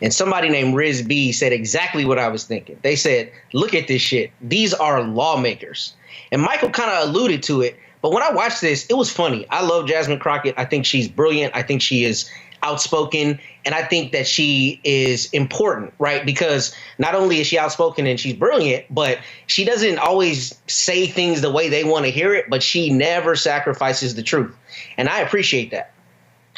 And somebody named Riz B said exactly what I was thinking. They said, look at this shit. These are lawmakers. And Michael kind of alluded to it. But when I watched this, it was funny. I love Jasmine Crockett. I think she's brilliant. I think she is outspoken. And I think that she is important, right? Because not only is she outspoken and she's brilliant, but she doesn't always say things the way they want to hear it, but she never sacrifices the truth. And I appreciate that.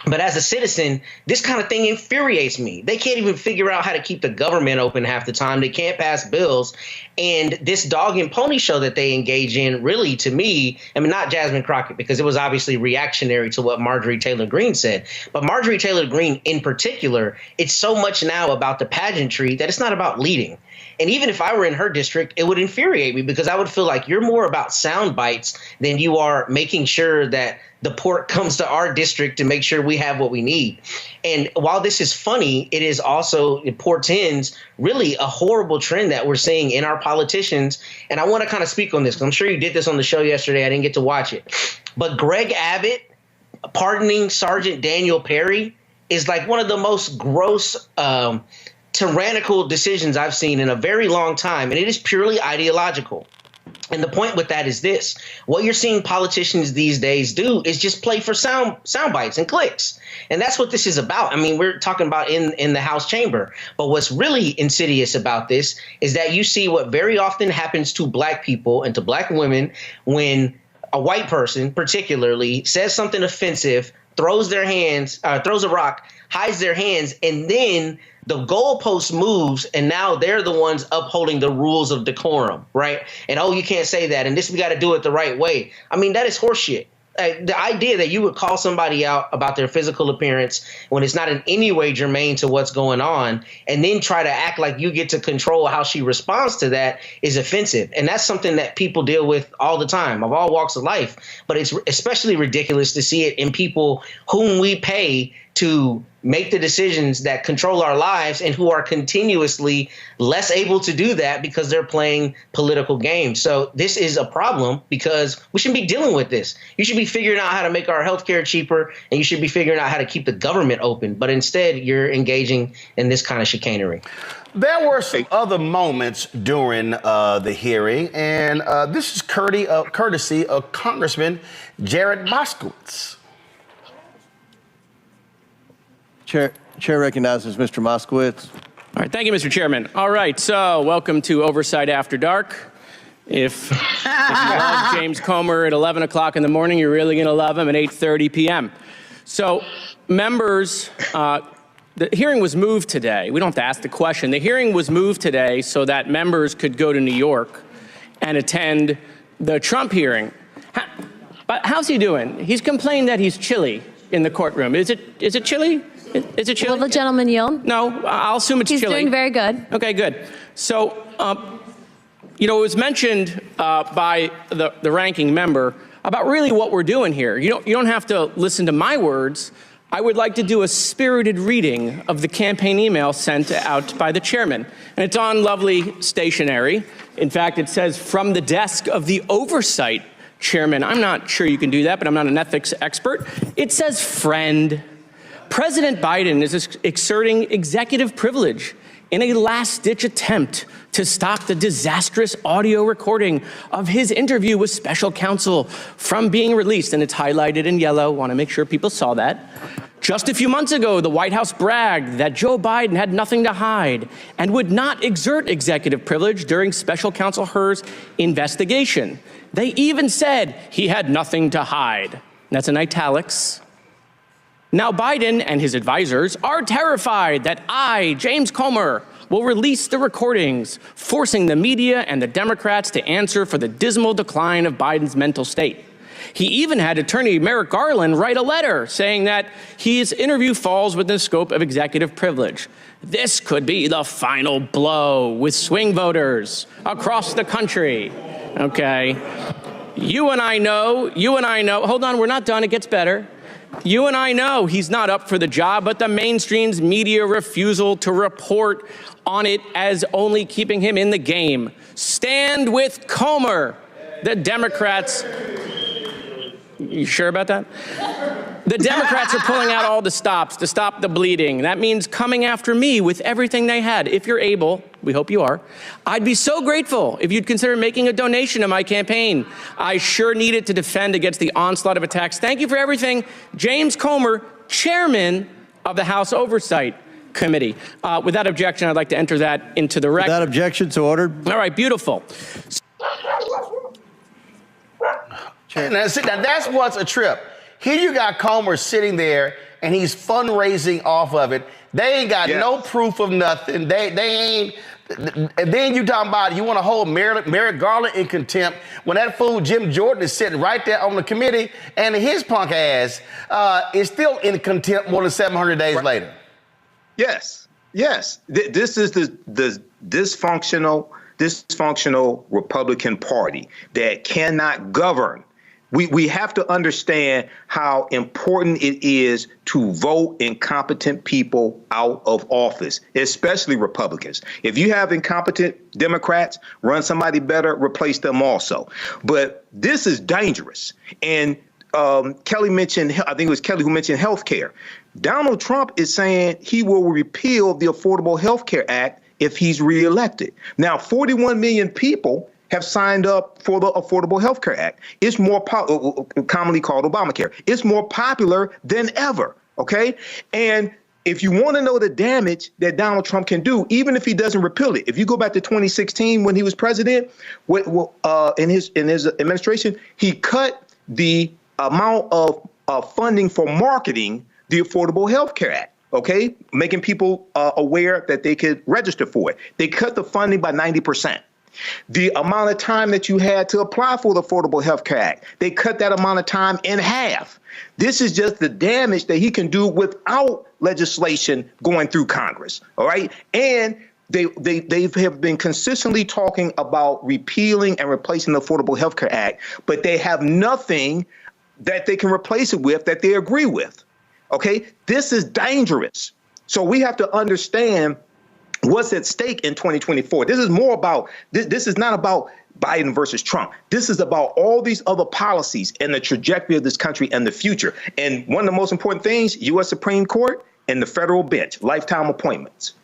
But as a citizen, this kind of thing infuriates me. They can't even figure out how to keep the government open half the time. They can't pass bills. And this dog and pony show that they engage in, really, to me, I mean, not Jasmine Crockett, because it was obviously reactionary to what Marjorie Taylor Greene said. But Marjorie Taylor Greene in particular, it's so much now about the pageantry that it's not about leading. And even if I were in her district, it would infuriate me because I would feel like you're more about sound bites than you are making sure that the port comes to our district to make sure we have what we need. And while this is funny, it is also, it portends really a horrible trend that we're seeing in our politicians. And I want to kind of speak on this because I'm sure you did this on the show yesterday. I didn't get to watch it. But Greg Abbott pardoning Sergeant Daniel Perry is like one of the most gross tyrannical decisions I've seen in a very long time. And it is purely ideological. And the point with that is this. What you're seeing politicians these days do is just play for sound bites and clicks. And that's what this is about. I mean, we're talking about in the House chamber. But what's really insidious about this is that you see what very often happens to black people and to black women when a white person particularly says something offensive, throws a rock, hides their hands, and then the goalpost moves, and now they're the ones upholding the rules of decorum, right? And, oh, you can't say that, and this, we got to do it the right way. I mean, that is horseshit. The idea that you would call somebody out about their physical appearance when it's not in any way germane to what's going on, and then try to act like you get to control how she responds to that is offensive. And that's something that people deal with all the time, of all walks of life. But it's especially ridiculous to see it in people whom we pay to make the decisions that control our lives and who are continuously less able to do that because they're playing political games. So this is a problem because we shouldn't be dealing with this. You should be figuring out how to make our healthcare cheaper, and you should be figuring out how to keep the government open. But instead, you're engaging in this kind of chicanery. There were some other moments during the hearing, and this is courtesy of Congressman Jared Moskowitz. Chair recognizes Mr. Moskowitz. All right, thank you, Mr. Chairman. All right, so welcome to Oversight After Dark. If you love James Comer at 11 o'clock in the morning, you're really going to love him at 8:30 p.m. So, members, the hearing was moved today. We don't have to ask the question. The hearing was moved today so that members could go to New York and attend the Trump hearing. But how's he doing? He's complained that he's chilly in the courtroom. Is it chilly? Is it chilly? Will the gentleman yield? No, I'll assume it's chilly. He's doing very good. Okay, good. So, it was mentioned by the ranking member about really what we're doing here. You don't have to listen to my words. I would like to do a spirited reading of the campaign email sent out by the chairman. And it's on lovely stationery. In fact, it says, from the desk of the oversight chairman. I'm not sure you can do that, but I'm not an ethics expert. It says, friend. President Biden is exerting executive privilege in a last-ditch attempt to stop the disastrous audio recording of his interview with special counsel from being released. And it's highlighted in yellow. Want to make sure people saw that. Just a few months ago, the White House bragged that Joe Biden had nothing to hide and would not exert executive privilege during special counsel Hur's investigation. They even said he had nothing to hide. That's in italics. Now Biden and his advisors are terrified that I, James Comer, will release the recordings, forcing the media and the Democrats to answer for the dismal decline of Biden's mental state. He even had attorney Merrick Garland write a letter saying that his interview falls within the scope of executive privilege. This could be the final blow with swing voters across the country. Okay. You and I know, hold on, we're not done, it gets better. You and I know he's not up for the job, but the mainstream's media refusal to report on it as only keeping him in the game. Stand with Comer. The Democrats... You sure about that? The Democrats are pulling out all the stops to stop the bleeding. That means coming after me with everything they had. If you're able, we hope you are, I'd be so grateful if you'd consider making a donation to my campaign. I sure need it to defend against the onslaught of attacks. Thank you for everything. James Comer, chairman of the House Oversight Committee. Without objection, I'd like to enter that into the record. Without objection, so ordered. All right, beautiful. Now, that's what's a trip. Here you got Comer sitting there and he's fundraising off of it. They ain't got no proof of nothing. They ain't. And then you talking about you want to hold Merrick Garland in contempt when that fool Jim Jordan is sitting right there on the committee and his punk ass is still in contempt more than 700 days later. Yes. This is the dysfunctional Republican Party that cannot govern. We have to understand how important it is to vote incompetent people out of office, especially Republicans. If you have incompetent Democrats, run somebody better, replace them also. But this is dangerous. And Kelly mentioned, I think it was Kelly who mentioned health care. Donald Trump is saying he will repeal the Affordable Health Care Act if he's reelected. Now, 41 million people have signed up for the Affordable Health Care Act. It's more commonly called Obamacare. It's more popular than ever, okay? And if you want to know the damage that Donald Trump can do, even if he doesn't repeal it, if you go back to 2016 when he was president, in his administration, he cut the amount of funding for marketing the Affordable Health Care Act. Okay, making people aware that they could register for it. They cut the funding by 90%. The amount of time that you had to apply for the Affordable Health Care Act, they cut that amount of time in half. This is just the damage that he can do without legislation going through Congress. All right. And they have been consistently talking about repealing and replacing the Affordable Health Care Act, but they have nothing that they can replace it with that they agree with. OK, this is dangerous. So we have to understand what's at stake in 2024. This is more about this is not about Biden versus Trump. This is about all these other policies and the trajectory of this country and the future. And one of the most important things, U.S. Supreme Court and the federal bench, lifetime appointments.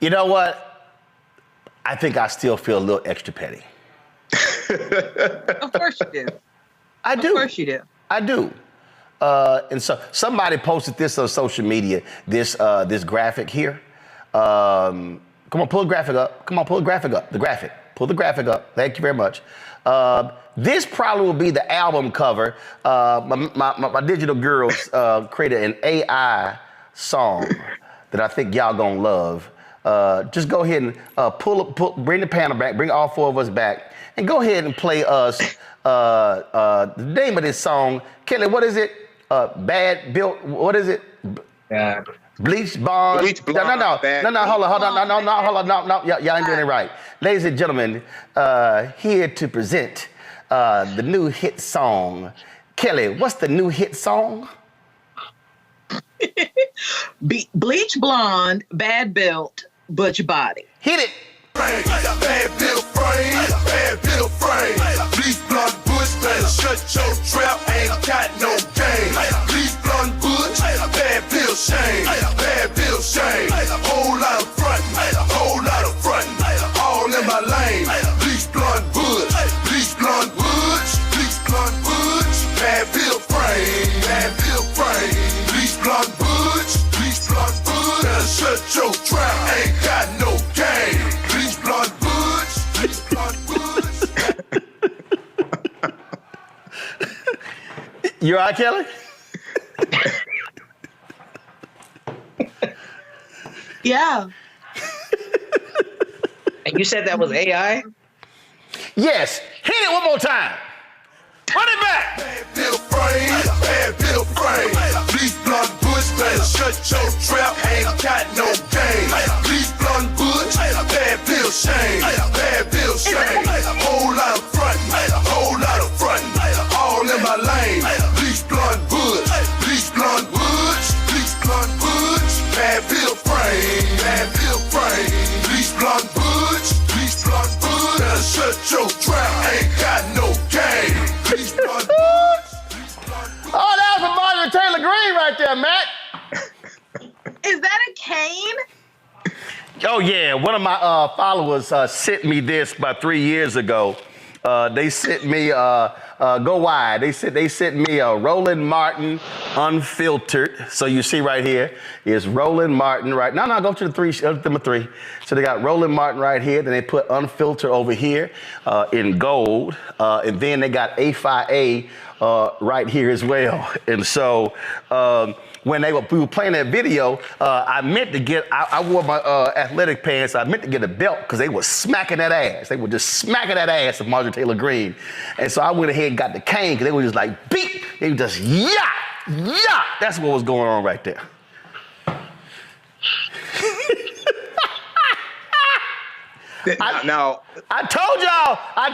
You know what? I think I still feel a little extra petty. Of course you do. I do. Of course you do. I do. And so somebody posted this on social media, this graphic here. Come on, pull the graphic up. Come on, pull the graphic up. The graphic. Pull the graphic up. Thank you very much. This probably will be the album cover. My digital girls created an AI song that I think y'all gonna love. Just go ahead and bring the panel back, bring all four of us back, and go ahead and play us the name of this song. Kelly, what is it? Bad Built, what is it? Bleach Blonde. Bleach Blonde. No, hold on. Y'all ain't doing it right. Ladies and gentlemen, here to present the new hit song. Kelly, what's the new hit song? Bleach Blonde, Bad Built, Butch Body. Hit it. Bad built frame, bad built frame. Bleach Blonde Butch, better shut your trap, ain't got no game. Bleach Blonde Butch, bad built shame, bad built shame. Whole lot of frontin', whole lot of frontin', all in my lane. Bleach Blonde Butch, Bleach Blonde Butch, Bleach Blonde Butch, bad built frame, bad built frame. Bleach Blonde Butch, Bleach Blonde Butch, better shut your trap, ain't got no game. Bleach Blonde Butch, Bleach Blonde Butch. You all right, Kelly? Yeah. And you said that was AI? Yes. Hit it one more time. Run it back. Bad built frame, bad built frame. Bleach Blonde Butch, better shut your trap, ain't got no game. Bleach Blonde Butch, bad built shame, bad built shame. Whole lot of frontin', whole lot of frontin', all in my lane. Bleach Blonde Butch, Bleach Blonde Butch, Bleach Blonde Butch, bad built frame, bad built frame. Bleach Blonde Butch, Bleach Blonde Butch, better shut your trap, ain't got no game. Bleach Blonde Butch, Bleach Blonde Butch. Oh, that was from Marjorie Taylor Greene right there, Matt. Is that a cane? Oh, yeah. One of my followers sent me this about 3 years ago. They sent me a Go wide. They sent me a Roland Martin unfiltered. So you see right here is Roland Martin. Right. No, go to the three. Number 3. So they got Roland Martin right here. Then they put unfiltered over here in gold, and then they got A5A right here as well. And so when we were playing that video, I meant to get, I wore my athletic pants. I meant to get a belt because they were smacking that ass. They were just smacking that ass of Marjorie Taylor Greene. And so I went ahead and got the cane because they were just like, beep. They were just, yeah. That's what was going on right there. I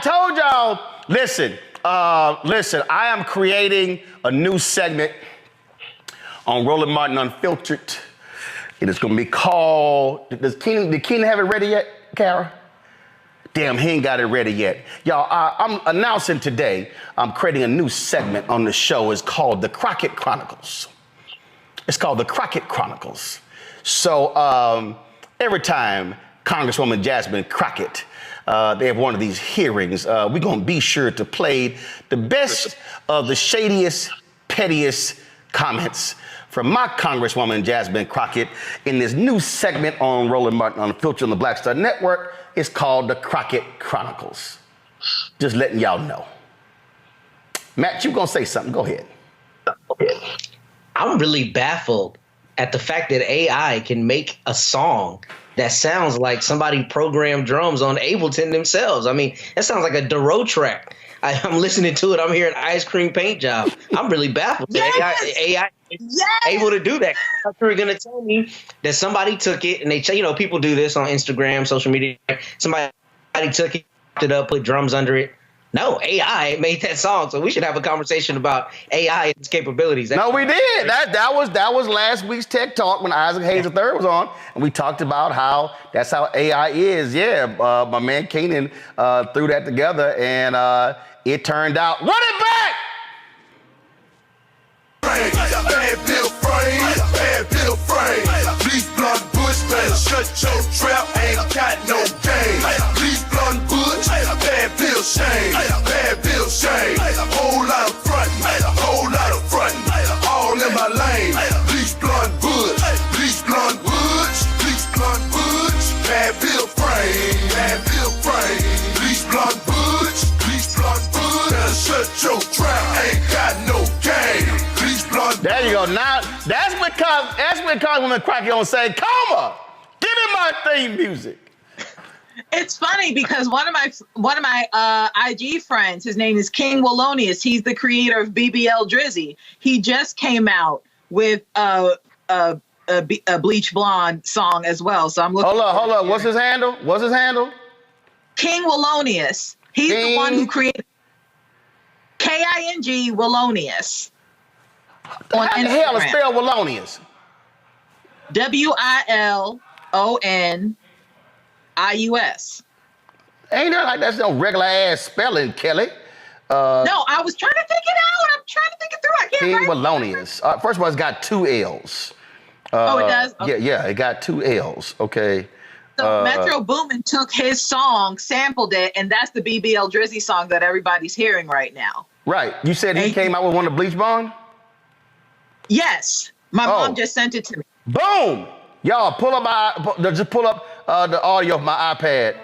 told y'all, listen, I am creating a new segment on Roland Martin Unfiltered. It is going to be called, did Keenan have it ready yet, Kara? Damn, he ain't got it ready yet. Y'all, I'm announcing today, I'm creating a new segment on the show. It's called The Crockett Chronicles. It's called The Crockett Chronicles. So every time Congresswoman Jasmine Crockett, they have one of these hearings, we're going to be sure to play the best of the shadiest, pettiest comments from my Congresswoman Jasmine Crockett in this new segment on Roland Martin Unfiltered on the Black Star Network. It's called The Crockett Chronicles. Just letting y'all know. Matt, you gonna say something? Go ahead. I'm really baffled at the fact that AI can make a song that sounds like somebody programmed drums on Ableton themselves. I mean, that sounds like a Duro track. I'm listening to it. I'm hearing ice cream paint job. I'm really baffled. Yes! AI is able to do that. You're going to tell me that somebody took it and they, people do this on Instagram, social media. Somebody took it up, put drums under it. No, AI made that song. So we should have a conversation about AI and its capabilities. No, we did. That was last week's Tech Talk when Isaac Hayes III was on, and we talked about how that's how AI is. Yeah, my man Keenan threw that together, and it turned out. Run it back! Bad Bill frame. Bleach Blonde Butch, better shut your trap. Ain't got no game. Bleach Blonde Butch, Bad Bill shame. Bad Bill shame. Whole lot of frontin'. All in my lane. Bleach Blonde Butch. Bleach Blonde Butch. Bleach Blonde Butch. Bad Bill frame. Bleach Blonde Butch. Bleach Blonde Butch. Better shut your trap. Ain't got no game. There you go. Now that's when Congresswoman Crockett gonna say, "Coma, give me my theme music." It's funny because one of my IG friends, his name is King Wallonius. He's the creator of BBL Drizzy. He just came out with a Bleach Blonde song as well. So I'm looking. Hold up. What's his handle? King Wallonius. He's the one who created King Wallonius. On How the hell is spell Wallonius? WILONIUS. Ain't that like that's no regular ass spelling, Kelly? No, I was trying to think it out. I'm trying to think it through. I can't King write. Wallonius. First of all, it's got 2 L's. It does? Okay. Yeah, it got 2 L's. Okay. So Metro Boomin took his song, sampled it, and that's the BBL Drizzy song that everybody's hearing right now. Right. You said he came out with one of Bleach Blonde? Yes. My mom just sent it to me. Boom! Y'all, pull up the audio of my iPad.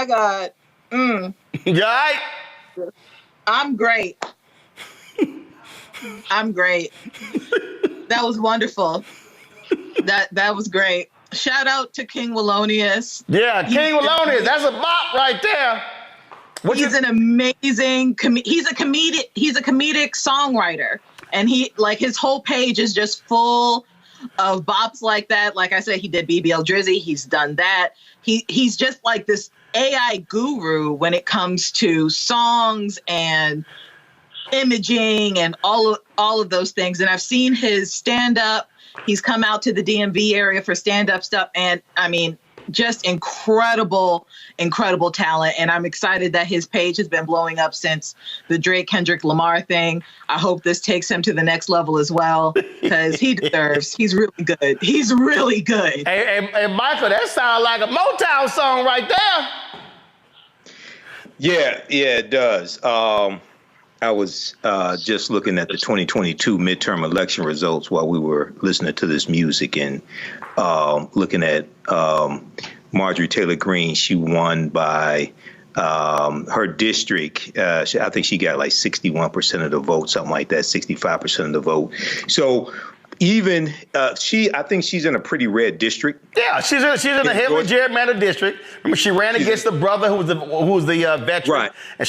my God. You all right? I'm great. I'm great. That was wonderful. That was great. Shout out to King Wallonius. Yeah, King Wallonius. That's a bop right there. He's an amazing he's a comedic songwriter, and his whole page is just full of bops like that. Like I said, he did BBL Drizzy. He's done that. He's just like this AI guru when it comes to songs and imaging and all of those things. And I've seen his stand up. He's come out to the DMV area for stand up stuff, and I mean, just incredible talent. And I'm excited that his page has been blowing up since the Drake Kendrick Lamar thing. I hope this takes him to the next level as well, because he deserves. He's really good. He's really good. Hey, Michael, that sounds like a Motown song right there. Yeah, it does. I was just looking at the 2022 midterm election results while we were listening to this music, and looking at Marjorie Taylor Greene. She won by her district. I think she got like 61% of the vote, something like that, 65% of the vote. So even I think she's in a pretty red district. Yeah, she's in a heavily gerrymandered district. Remember, she ran against the brother who was the veteran, right? And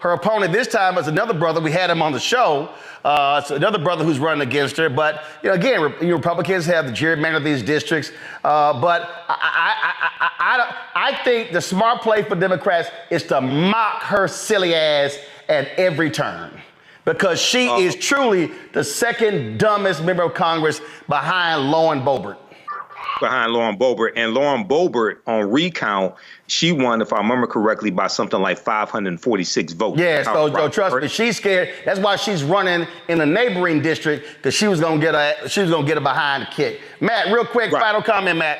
her opponent this time is another brother. We had him on the show. So another brother who's running against her. But again, Republicans have the gerrymander of these districts. But I think the smart play for Democrats is to mock her silly ass at every turn, because she is truly the second dumbest member of Congress behind Lauren Boebert. And Lauren Boebert on recount, she won, if I remember correctly, by something like 546 votes. Yeah, so trust me, she's scared. That's why she's running in a neighboring district, because she was gonna get a behind kick. Matt, real quick, final comment, Matt.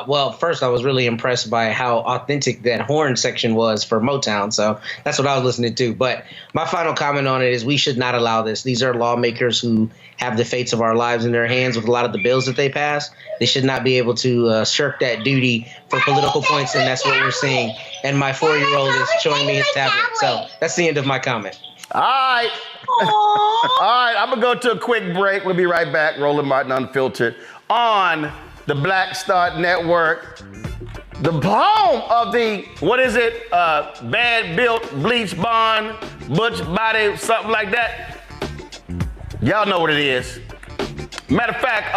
Well, first, I was really impressed by how authentic that horn section was for Motown. So that's what I was listening to. But my final comment on it is we should not allow this. These are lawmakers who have the fates of our lives in their hands with a lot of the bills that they pass. They should not be able to shirk that duty for political points, and that's what we're seeing. And my 4-year-old is showing me his tablet. So that's the end of my comment. All right. All right, I'm going to go to a quick break. We'll be right back. Roland Martin Unfiltered on the Black Star Network, the home of the, bad built, Bleach Blonde, Butch Body, something like that. Y'all know what it is. Matter of fact,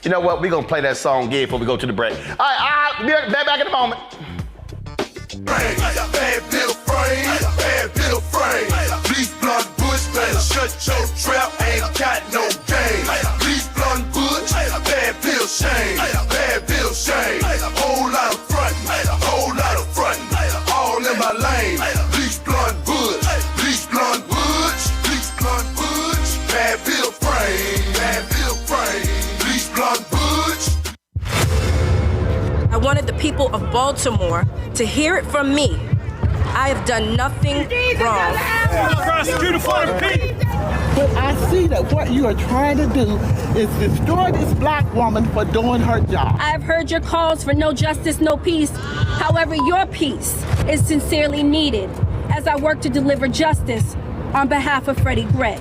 you know what? We're going to play that song again before we go to the break. All right, I'll be back in a moment. Bad bill frame. Bleach Blonde Butch, better shut your trap, ain't got no game. Bleach Blonde Butch, bad bill shame. Whole lot of frontin', all in my lane. Bleach Blonde Butch, bad bill frame. Bleach Blonde Butch. I wanted the people of Baltimore to hear it from me. I have done nothing wrong. Prosecutor for the people. But I see that what you are trying to do is destroy this black woman for doing her job. I have heard your calls for no justice, no peace. However, your peace is sincerely needed as I work to deliver justice on behalf of Freddie Gray.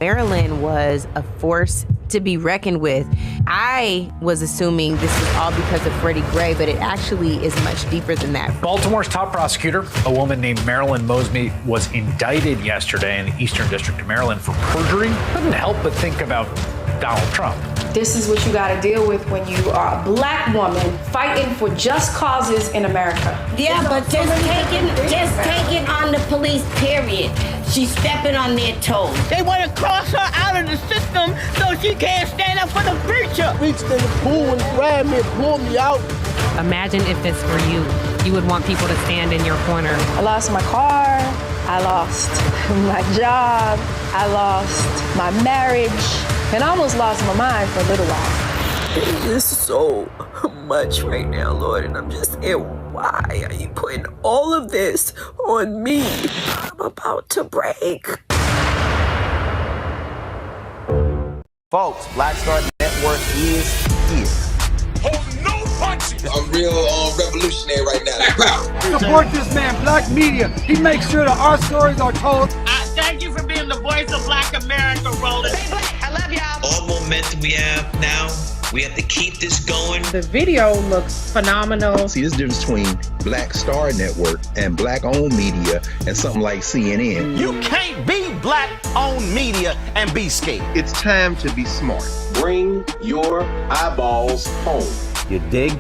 Maryland was a force to be reckoned with. I was assuming this was all because of Freddie Gray, but it actually is much deeper than that. Baltimore's top prosecutor, a woman named Marilyn Mosby, was indicted yesterday in the Eastern District of Maryland for perjury. Couldn't help but think about Donald Trump. This is what you got to deal with when you are a black woman fighting for just causes in America. Yeah, but just take it on the police, period. She's stepping on their toes. They want to cross her out of the system so she can't stand up for the preacher. Reached in the pool and grabbed me and pulled me out. Imagine if this were you. You would want people to stand in your corner. I lost my car. I lost my job. I lost my marriage. And I almost lost my mind for a little while. It is so much right now, Lord, and I'm just saying, why are you putting all of this on me? I'm about to break. Folks, Black Star Network. Network is here. I'm real revolutionary right now. Support this man, Black Media. He makes sure that our stories are told. Thank you for being the voice of Black America, Roland. Stay black. I love y'all. All momentum we have now, we have to keep this going. The video looks phenomenal. See, this difference between Black Star Network and Black-owned media and something like CNN. You can't be Black-owned media and be scared. It's time to be smart. Bring your eyeballs home. You dig?